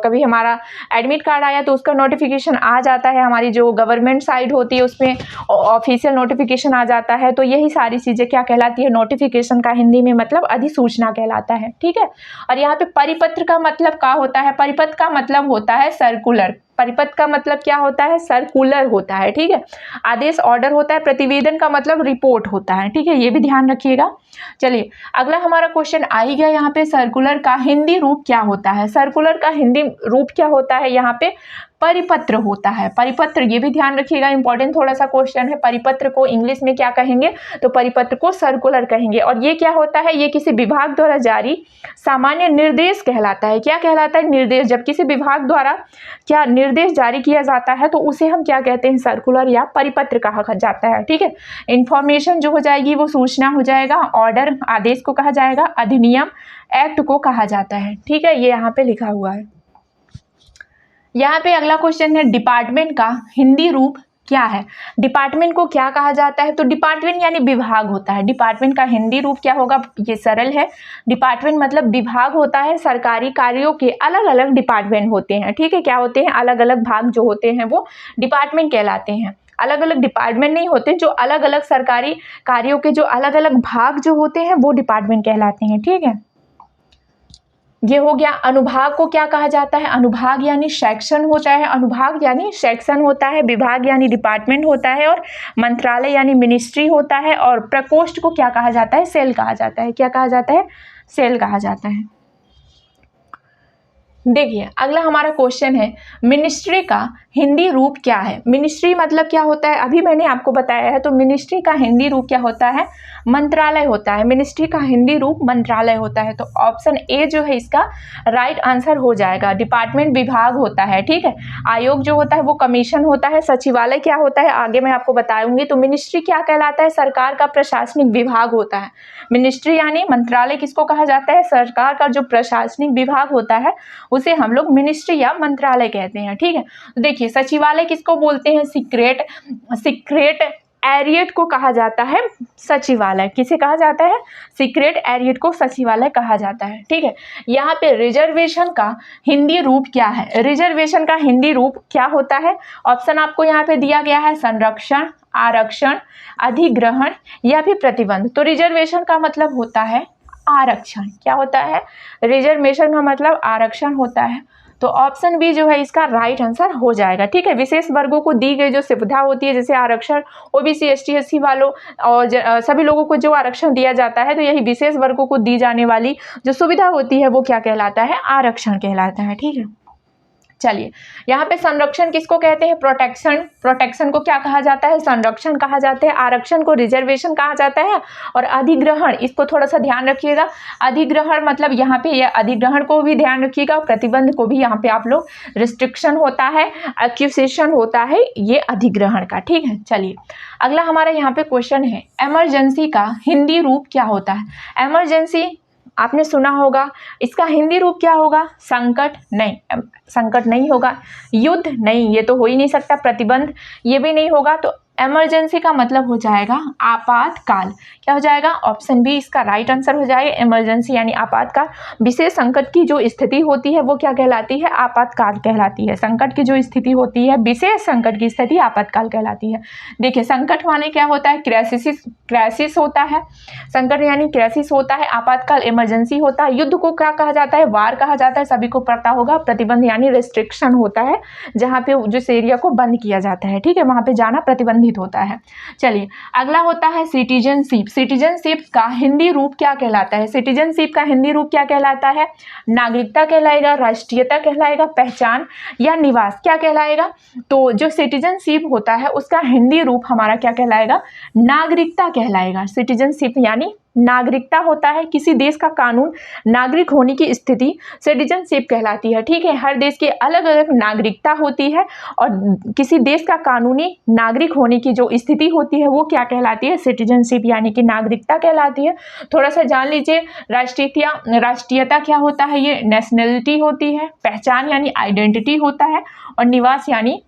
कभी हमारा एडमिट कार्ड आया तो उसका नोटिफिकेशन आ जाता है, हमारी जो गवर्नमेंट साइट होती है उसमें ऑफिशियल नोटिफिकेशन आ जाता है। तो यही सारी चीज़ें क्या कहलाती है? नोटिफिकेशन का हिंदी में मतलब अधिसूचना कहलाता है। ठीक है, और यहाँ पे परिपत्र का मतलब क्या होता है? परिपत्र का मतलब होता है सर्कुलर। परिपत्र का मतलब क्या होता है? सर्कुलर होता है। ठीक है, आदेश ऑर्डर होता है। प्रतिवेदन का मतलब रिपोर्ट होता है। ठीक है, ये भी ध्यान रखिएगा। चलिए अगला हमारा क्वेश्चन आ ही गया यहाँ पे, सर्कुलर का हिंदी रूप क्या होता है? सर्कुलर का हिंदी रूप क्या होता है? यहाँ पे परिपत्र होता है। परिपत्र, ये भी ध्यान रखिएगा, इंपॉर्टेंट थोड़ा सा क्वेश्चन है। परिपत्र को इंग्लिश में क्या कहेंगे? तो परिपत्र को सर्कुलर कहेंगे। और ये क्या होता है? ये किसी विभाग द्वारा जारी सामान्य निर्देश कहलाता है। क्या कहलाता है? निर्देश। जब किसी विभाग द्वारा क्या निर्देश जारी किया जाता है तो उसे हम क्या कहते हैं? सर्कुलर या परिपत्र कहा जाता है। ठीक है, इंफॉर्मेशन जो हो जाएगी वो सूचना हो जाएगा, ऑर्डर आदेश को कहा जाएगा, अधिनियम एक्ट को कहा जाता है। ठीक है, ये यहाँ पे लिखा हुआ है। यहाँ पे अगला क्वेश्चन है, डिपार्टमेंट का हिंदी रूप क्या है? डिपार्टमेंट को क्या कहा जाता है? तो डिपार्टमेंट यानी विभाग होता है। डिपार्टमेंट का हिंदी रूप क्या होगा? ये सरल है, डिपार्टमेंट मतलब विभाग होता है। सरकारी कार्यों के अलग अलग डिपार्टमेंट होते हैं। ठीक है, क्या होते हैं? अलग अलग भाग जो होते हैं वो डिपार्टमेंट कहलाते हैं। अलग अलग डिपार्टमेंट नहीं होते, जो अलग अलग सरकारी कार्यों के जो अलग अलग भाग जो होते हैं वो डिपार्टमेंट कहलाते हैं। ठीक है, ये हो गया। अनुभाग को क्या कहा जाता है? अनुभाग यानी सेक्शन होता है। अनुभाग यानी सेक्शन होता है। विभाग यानी डिपार्टमेंट होता है। और मंत्रालय यानी मिनिस्ट्री होता है। और प्रकोष्ठ को क्या कहा जाता है? सेल कहा जाता है। क्या कहा जाता है? सेल कहा जाता है। देखिए अगला हमारा क्वेश्चन है, मिनिस्ट्री का हिंदी रूप क्या है? मिनिस्ट्री मतलब क्या होता है? अभी मैंने आपको बताया है। तो मिनिस्ट्री का हिंदी रूप क्या होता है? मंत्रालय होता है। मिनिस्ट्री का हिंदी रूप मंत्रालय होता है। तो ऑप्शन ए जो है इसका राइट आंसर हो जाएगा। डिपार्टमेंट विभाग होता है। ठीक है, आयोग जो होता है वो कमीशन होता है। सचिवालय क्या होता है? आगे मैं आपको बताऊंगी। तो मिनिस्ट्री क्या कहलाता है? सरकार का प्रशासनिक विभाग होता है। मिनिस्ट्री यानी मंत्रालय किसको कहा जाता है? सरकार का जो प्रशासनिक विभाग होता है उसे हम लोग मिनिस्ट्री या मंत्रालय कहते हैं। ठीक है, तो देखिए सचिवालय किसको बोलते हैं? सीक्रेट एरियट को कहा जाता है सचिवालय। किसे कहा जाता है? सीक्रेट एरियट को सचिवालय कहा जाता है। ठीक है, यहाँ पे रिजर्वेशन का हिंदी रूप क्या है? रिजर्वेशन का हिंदी रूप क्या होता है? ऑप्शन आपको यहाँ पे दिया गया है, संरक्षण, आरक्षण, अधिग्रहण या फिर प्रतिबंध। तो रिजर्वेशन का मतलब होता है आरक्षण। क्या होता है? रिजर्वेशन का मतलब आरक्षण होता है। तो ऑप्शन बी जो है इसका राइट आंसर हो जाएगा। ठीक है, विशेष वर्गों को दी गई जो सुविधा होती है, जैसे आरक्षण ओबीसी एसटी एससी वालों और सभी लोगों को जो आरक्षण दिया जाता है, तो यही विशेष वर्गों को दी जाने वाली जो सुविधा होती है वो क्या कहलाता है? आरक्षण कहलाता है। ठीक है, चलिए यहाँ पे संरक्षण किसको कहते हैं? प्रोटेक्शन। प्रोटेक्शन को क्या कहा जाता है? संरक्षण कहा जाता है। आरक्षण को रिजर्वेशन कहा जाता है। और अधिग्रहण, इसको थोड़ा सा ध्यान रखिएगा। अधिग्रहण मतलब यहाँ पे यह अधिग्रहण को भी ध्यान रखिएगा। प्रतिबंध को भी यहाँ पे आप लोग, रिस्ट्रिक्शन होता है, एक्यूसेशन होता है ये अधिग्रहण का। ठीक है, चलिए अगला हमारा यहाँ पे क्वेश्चन है, इमरजेंसी का हिंदी रूप क्या होता है? इमरजेंसी आपने सुना होगा, इसका हिंदी रूप क्या होगा? संकट नहीं, संकट नहीं होगा। युद्ध नहीं, ये तो हो ही नहीं सकता। प्रतिबंध ये भी नहीं होगा। तो इमरजेंसी का मतलब हो जाएगा आपातकाल। क्या हो जाएगा? ऑप्शन बी इसका राइट आंसर हो जाएगा। इमरजेंसी यानी आपातकाल। विशेष संकट की जो स्थिति होती है वो क्या कहलाती है? आपातकाल कहलाती है। संकट की जो स्थिति होती है, विशेष संकट की स्थिति आपातकाल कहलाती है। देखिए संकट माने क्या होता है? क्राइसिस होता है। संकट यानी क्राइसिस होता है। आपातकाल इमरजेंसी होता है। युद्ध को क्या कहा जाता है? वार कहा जाता है, सभी को पता होगा। प्रतिबंध यानी रिस्ट्रिक्शन होता है, जहाँ पे जिस एरिया को बंद किया जाता है। ठीक है, वहाँ पे जाना प्रतिबंधित संबंधित होता है। चलिए अगला होता है सिटीजनशिप। सिटीजनशिप का हिंदी रूप क्या कहलाता है? सिटीजनशिप का हिंदी रूप क्या कहलाता है? नागरिकता कहलाएगा, राष्ट्रीयता कहलाएगा, पहचान या निवास क्या कहलाएगा? तो जो सिटीजनशिप होता है उसका हिंदी रूप हमारा क्या कहलाएगा? नागरिकता कहलाएगा। सिटीजनशिप यानी नागरिकता होता है, किसी देश का कानून नागरिक होने की स्थिति सिटीजनशिप कहलाती है। ठीक है, हर देश की अलग अलग नागरिकता होती है और किसी देश का कानूनी नागरिक होने की जो स्थिति होती है वो क्या कहलाती है? सिटीजनशिप यानी कि नागरिकता कहलाती है। थोड़ा सा जान लीजिए, राष्ट्रीयता क्या होता है? ये नेशनलिटी होती है। पहचान यानी आइडेंटिटी होता है और निवास यानी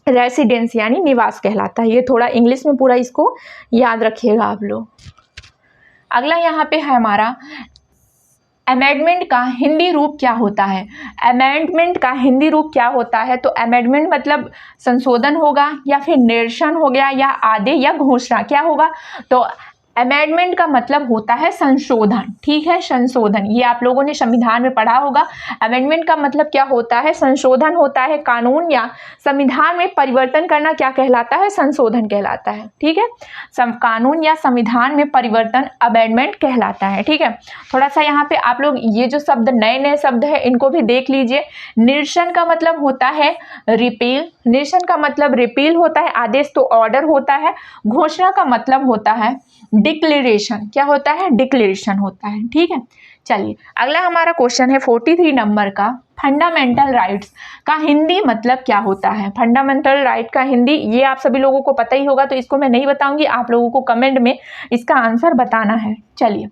रेसिडेंस यानी निवास कहलाता है। ये थोड़ा इंग्लिश में पूरा इसको याद रखिएगा आप लोग। अगला यहाँ पे है हमारा अमेंडमेंट का हिंदी रूप क्या होता है? अमेंडमेंट का हिंदी रूप क्या होता है? तो अमेंडमेंट मतलब संशोधन होगा या फिर निरसन हो गया या आदेश या घोषणा, क्या होगा? तो अमेंडमेंट का मतलब होता है संशोधन। ठीक है, संशोधन, ये आप लोगों ने संविधान में पढ़ा होगा। अमेंडमेंट का मतलब क्या होता है? संशोधन होता है। कानून या संविधान में परिवर्तन करना क्या कहलाता है? संशोधन कहलाता है। ठीक है, कानून या संविधान में परिवर्तन अमेंडमेंट कहलाता है। ठीक है, थोड़ा सा यहाँ पे आप लोग ये जो शब्द नए नए शब्द है इनको भी देख लीजिए। निरसन का मतलब होता है रिपील, निरसन का मतलब रिपील होता है, आदेश तो ऑर्डर होता है। घोषणा का मतलब होता है डिक्लेरेशन, क्या होता है? डिक्लेरेशन होता है। ठीक है, चलिए अगला हमारा क्वेश्चन है 43 नंबर का, फंडामेंटल राइट्स का हिंदी मतलब क्या होता है? फंडामेंटल राइट का हिंदी ये आप सभी लोगों को पता ही होगा, तो इसको मैं नहीं बताऊंगी, आप लोगों को कमेंट में इसका आंसर बताना है। चलिए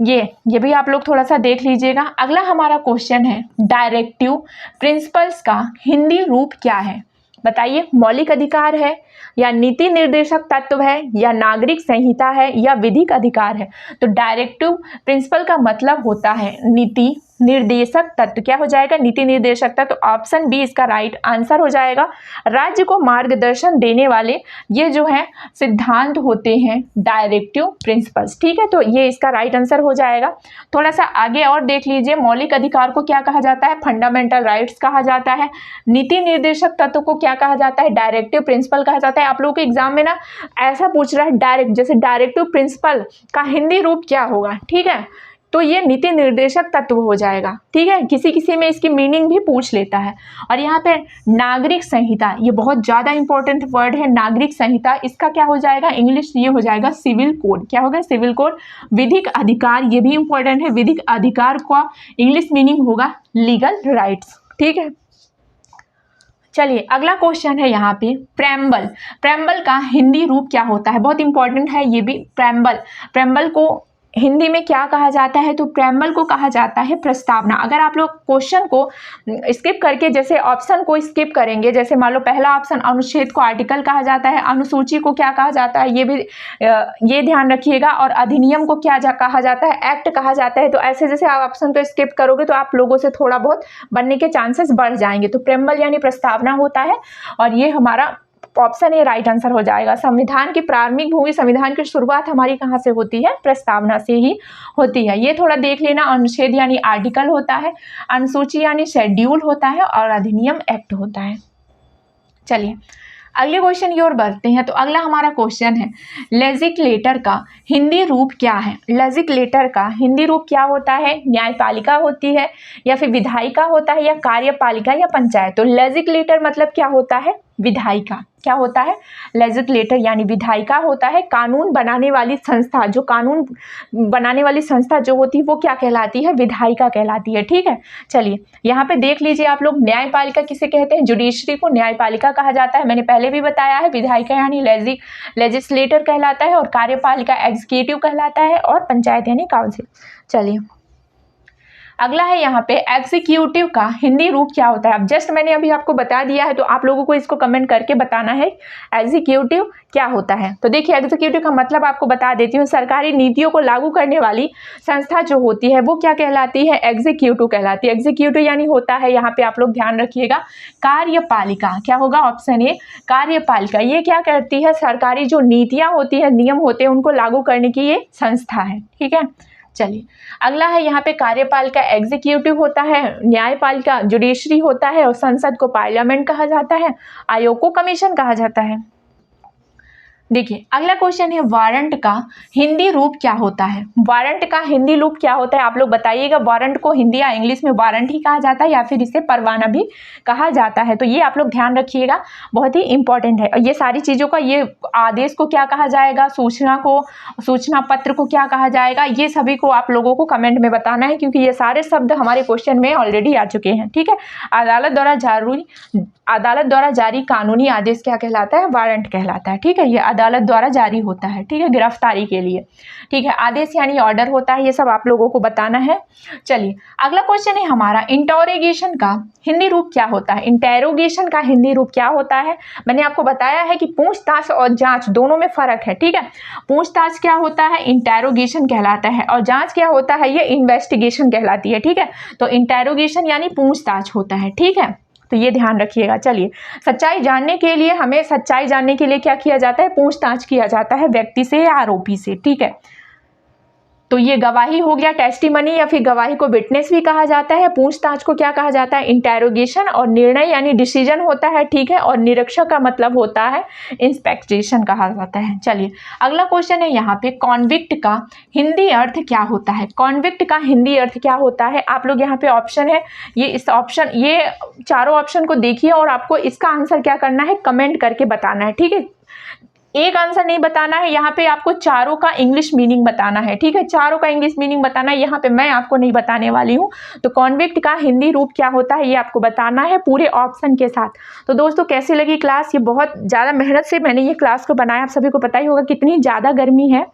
ये भी आप लोग थोड़ा सा देख लीजिएगा। अगला हमारा क्वेश्चन है डायरेक्टिव प्रिंसिपल्स का हिंदी रूप क्या है? बताइए, मौलिक अधिकार है या नीति निर्देशक तत्व है या नागरिक संहिता है या विधिक अधिकार है? तो डायरेक्टिव प्रिंसिपल का मतलब होता है नीति निर्देशक तत्व, क्या हो जाएगा? नीति निर्देशक तत्व। ऑप्शन बी इसका राइट आंसर हो जाएगा। राज्य को मार्गदर्शन देने वाले ये जो है सिद्धांत होते हैं डायरेक्टिव प्रिंसिपल्स। ठीक है, तो ये इसका राइट आंसर हो जाएगा। थोड़ा सा आगे और देख लीजिए, मौलिक अधिकार को क्या कहा जाता है? फंडामेंटल राइट्स कहा जाता है। नीति निर्देशक तत्व को क्या कहा जाता है? डायरेक्टिव प्रिंसिपल कहा जाता है। आप लोगों के एग्जाम में ना ऐसा पूछ रहा है डायरेक्ट, जैसे डायरेक्टिव प्रिंसिपल का हिंदी रूप क्या होगा? ठीक है, तो ये नीति निर्देशक तत्व हो जाएगा। ठीक है, किसी किसी में इसकी मीनिंग भी पूछ लेता है। और यहाँ पे नागरिक संहिता, ये बहुत ज़्यादा इंपॉर्टेंट वर्ड है, नागरिक संहिता, इसका क्या हो जाएगा? इंग्लिश ये हो जाएगा सिविल कोड। क्या होगा? Civil code. विधिक अधिकार, ये भी इंपॉर्टेंट है, विधिक अधिकार का इंग्लिश मीनिंग होगा लीगल राइट्स। ठीक है, चलिए अगला क्वेश्चन है यहाँ पे प्रेम्बल। प्रेम्बल का हिंदी रूप क्या होता है? बहुत इंपॉर्टेंट है ये भी। प्रेम्बल को हिंदी में क्या कहा जाता है? तो प्रेम्बल को कहा जाता है प्रस्तावना। अगर आप लोग क्वेश्चन को स्किप करके जैसे ऑप्शन को स्किप करेंगे, जैसे मान लो पहला ऑप्शन अनुच्छेद को आर्टिकल कहा जाता है, अनुसूची को क्या कहा जाता है, ये भी ये ध्यान रखिएगा, और अधिनियम को क्या कहा जाता है? एक्ट कहा जाता है। तो ऐसे जैसे आप ऑप्शन को स्किप करोगे तो आप लोगों से थोड़ा बहुत बनने के चांसेस बढ़ जाएंगे। तो प्रेम्बल यानी प्रस्तावना होता है और ये हमारा ऑप्शन ए राइट आंसर हो जाएगा। संविधान की प्रारंभिक भूमि, संविधान की शुरुआत हमारी कहाँ से होती है? प्रस्तावना से ही होती है। ये थोड़ा देख लेना। अनुच्छेद यानी आर्टिकल होता है, अनुसूची यानी शेड्यूल होता है और अधिनियम एक्ट होता है। चलिए अगले क्वेश्चन की ओर बढ़ते हैं। तो अगला हमारा क्वेश्चन है लेजिस्लेटर का हिंदी रूप क्या है? लेजिस्लेटर का हिंदी रूप क्या होता है? न्यायपालिका होती है या फिर विधायिका होता है या कार्यपालिका या पंचायत? तो लेजिस्लेटर मतलब क्या होता है? विधायिका। क्या होता है? लेजिस्लेटर यानी विधायिका होता है। कानून बनाने वाली संस्था, जो कानून बनाने वाली संस्था जो होती है वो क्या कहलाती है? विधायिका कहलाती है। ठीक है, चलिए यहाँ पे देख लीजिए आप लोग, न्यायपालिका किसे कहते हैं? जुडिशरी को न्यायपालिका कहा जाता है, मैंने पहले भी बताया है। विधायिका यानी लेजिस्लेटर कहलाता है और कार्यपालिका एग्जीक्यूटिव कहलाता है और पंचायत यानी काउंसिल। चलिए अगला है यहाँ पे एग्जीक्यूटिव का हिंदी रूप क्या होता है? अब जस्ट मैंने अभी आपको बता दिया है, तो आप लोगों को इसको कमेंट करके बताना है एग्जीक्यूटिव क्या होता है। तो देखिए एग्जीक्यूटिव का मतलब आपको बता देती हूँ। सरकारी नीतियों को लागू करने वाली संस्था जो होती है वो क्या कहलाती है? एग्जीक्यूटिव कहलाती है। एग्जीक्यूटिव यानी होता है, यहाँ पे आप लोग ध्यान रखिएगा, कार्यपालिका। क्या होगा? ऑप्शन ए कार्यपालिका। ये क्या करती है? सरकारी जो नीतियाँ होती है, नियम होते हैं, उनको लागू करने की ये संस्था है। ठीक है, चलिए अगला है यहाँ पे कार्यपालिका एग्जीक्यूटिव होता है, न्यायपालिका जुडिशरी होता है और संसद को पार्लियामेंट कहा जाता है, आयोग को कमीशन कहा जाता है। देखिए अगला क्वेश्चन है वारंट का हिंदी रूप क्या होता है। वारंट का हिंदी रूप क्या होता है आप लोग बताइएगा। वारंट को हिंदी या इंग्लिश में वारंट ही कहा जाता है या फिर इसे परवाना भी कहा जाता है, तो ये आप लोग ध्यान रखिएगा, बहुत ही इंपॉर्टेंट है। और ये सारी चीज़ों का, ये आदेश को क्या कहा जाएगा, सूचना पत्र को क्या कहा जाएगा, ये सभी को आप लोगों को कमेंट में बताना है, क्योंकि ये सारे शब्द हमारे क्वेश्चन में ऑलरेडी आ चुके हैं। ठीक है, अदालत द्वारा जारी कानूनी आदेश क्या कहलाता है, वारंट कहलाता है। ठीक है, ये अदालत द्वारा जारी होता है, ठीक है, गिरफ्तारी के लिए। ठीक है, आदेश यानी ऑर्डर होता है, ये सब आप लोगों को बताना है। चलिए अगला क्वेश्चन है हमारा इंटरोगेशन का हिंदी रूप क्या होता है। इंटेरोगेशन का हिंदी रूप क्या होता है, मैंने आपको बताया है कि पूछताछ और जांच दोनों में फर्क है। ठीक है, पूछताछ क्या होता है, इंटेरोगेशन कहलाता है, और जांच क्या होता है, ये इन्वेस्टिगेशन कहलाती है। ठीक है, तो इंटेरोगेशन यानी पूछताछ होता है। ठीक है, तो ये ध्यान रखिएगा। चलिए सच्चाई जानने के लिए क्या किया जाता है, पूछताछ किया जाता है व्यक्ति से या आरोपी से। ठीक है, तो ये गवाही हो गया, टेस्टिमनी, या फिर गवाही को विटनेस भी कहा जाता है। पूछताछ को क्या कहा जाता है, इंटेरोगेशन, और निर्णय यानी डिसीजन होता है। ठीक है, और निरीक्षक का मतलब होता है इंस्पेक्टेशन कहा जाता है। चलिए अगला क्वेश्चन है यहाँ पे कॉन्विक्ट का हिंदी अर्थ क्या होता है। कॉन्विक्ट का हिंदी अर्थ क्या होता है, आप लोग यहाँ पे ऑप्शन है, ये चारों ऑप्शन को देखिए और आपको इसका आंसर क्या करना है, कमेंट करके बताना है। ठीक है, एक आंसर नहीं बताना है, यहाँ पे आपको चारों का इंग्लिश मीनिंग बताना है। ठीक है, चारों का इंग्लिश मीनिंग बताना है, यहाँ पे मैं आपको नहीं बताने वाली हूँ। तो कॉन्विक्ट का हिंदी रूप क्या होता है ये आपको बताना है पूरे ऑप्शन के साथ। तो दोस्तों कैसी लगी क्लास, ये बहुत ज़्यादा मेहनत से मैंने ये क्लास को बनाया, आप सभी को पता ही होगा कितनी ज़्यादा गर्मी है,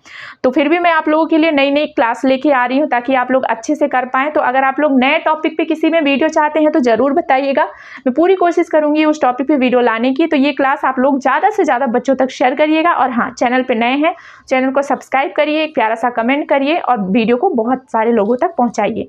तो फिर भी मैं आप लोगों के लिए नई नई क्लास लेके आ रही हूँ ताकि आप लोग अच्छे से कर पाएँ। तो अगर आप लोग नए टॉपिक पर किसी में वीडियो चाहते हैं तो ज़रूर बताइएगा, मैं पूरी कोशिश करूँगी उस टॉपिक पर वीडियो लाने की। तो ये क्लास आप लोग ज़्यादा से ज़्यादा बच्चों तक शेयर करिएगा, और हाँ चैनल पे नए हैं चैनल को सब्सक्राइब करिए, एक प्यारा सा कमेंट करिए और वीडियो को बहुत सारे लोगों तक पहुंचाइए।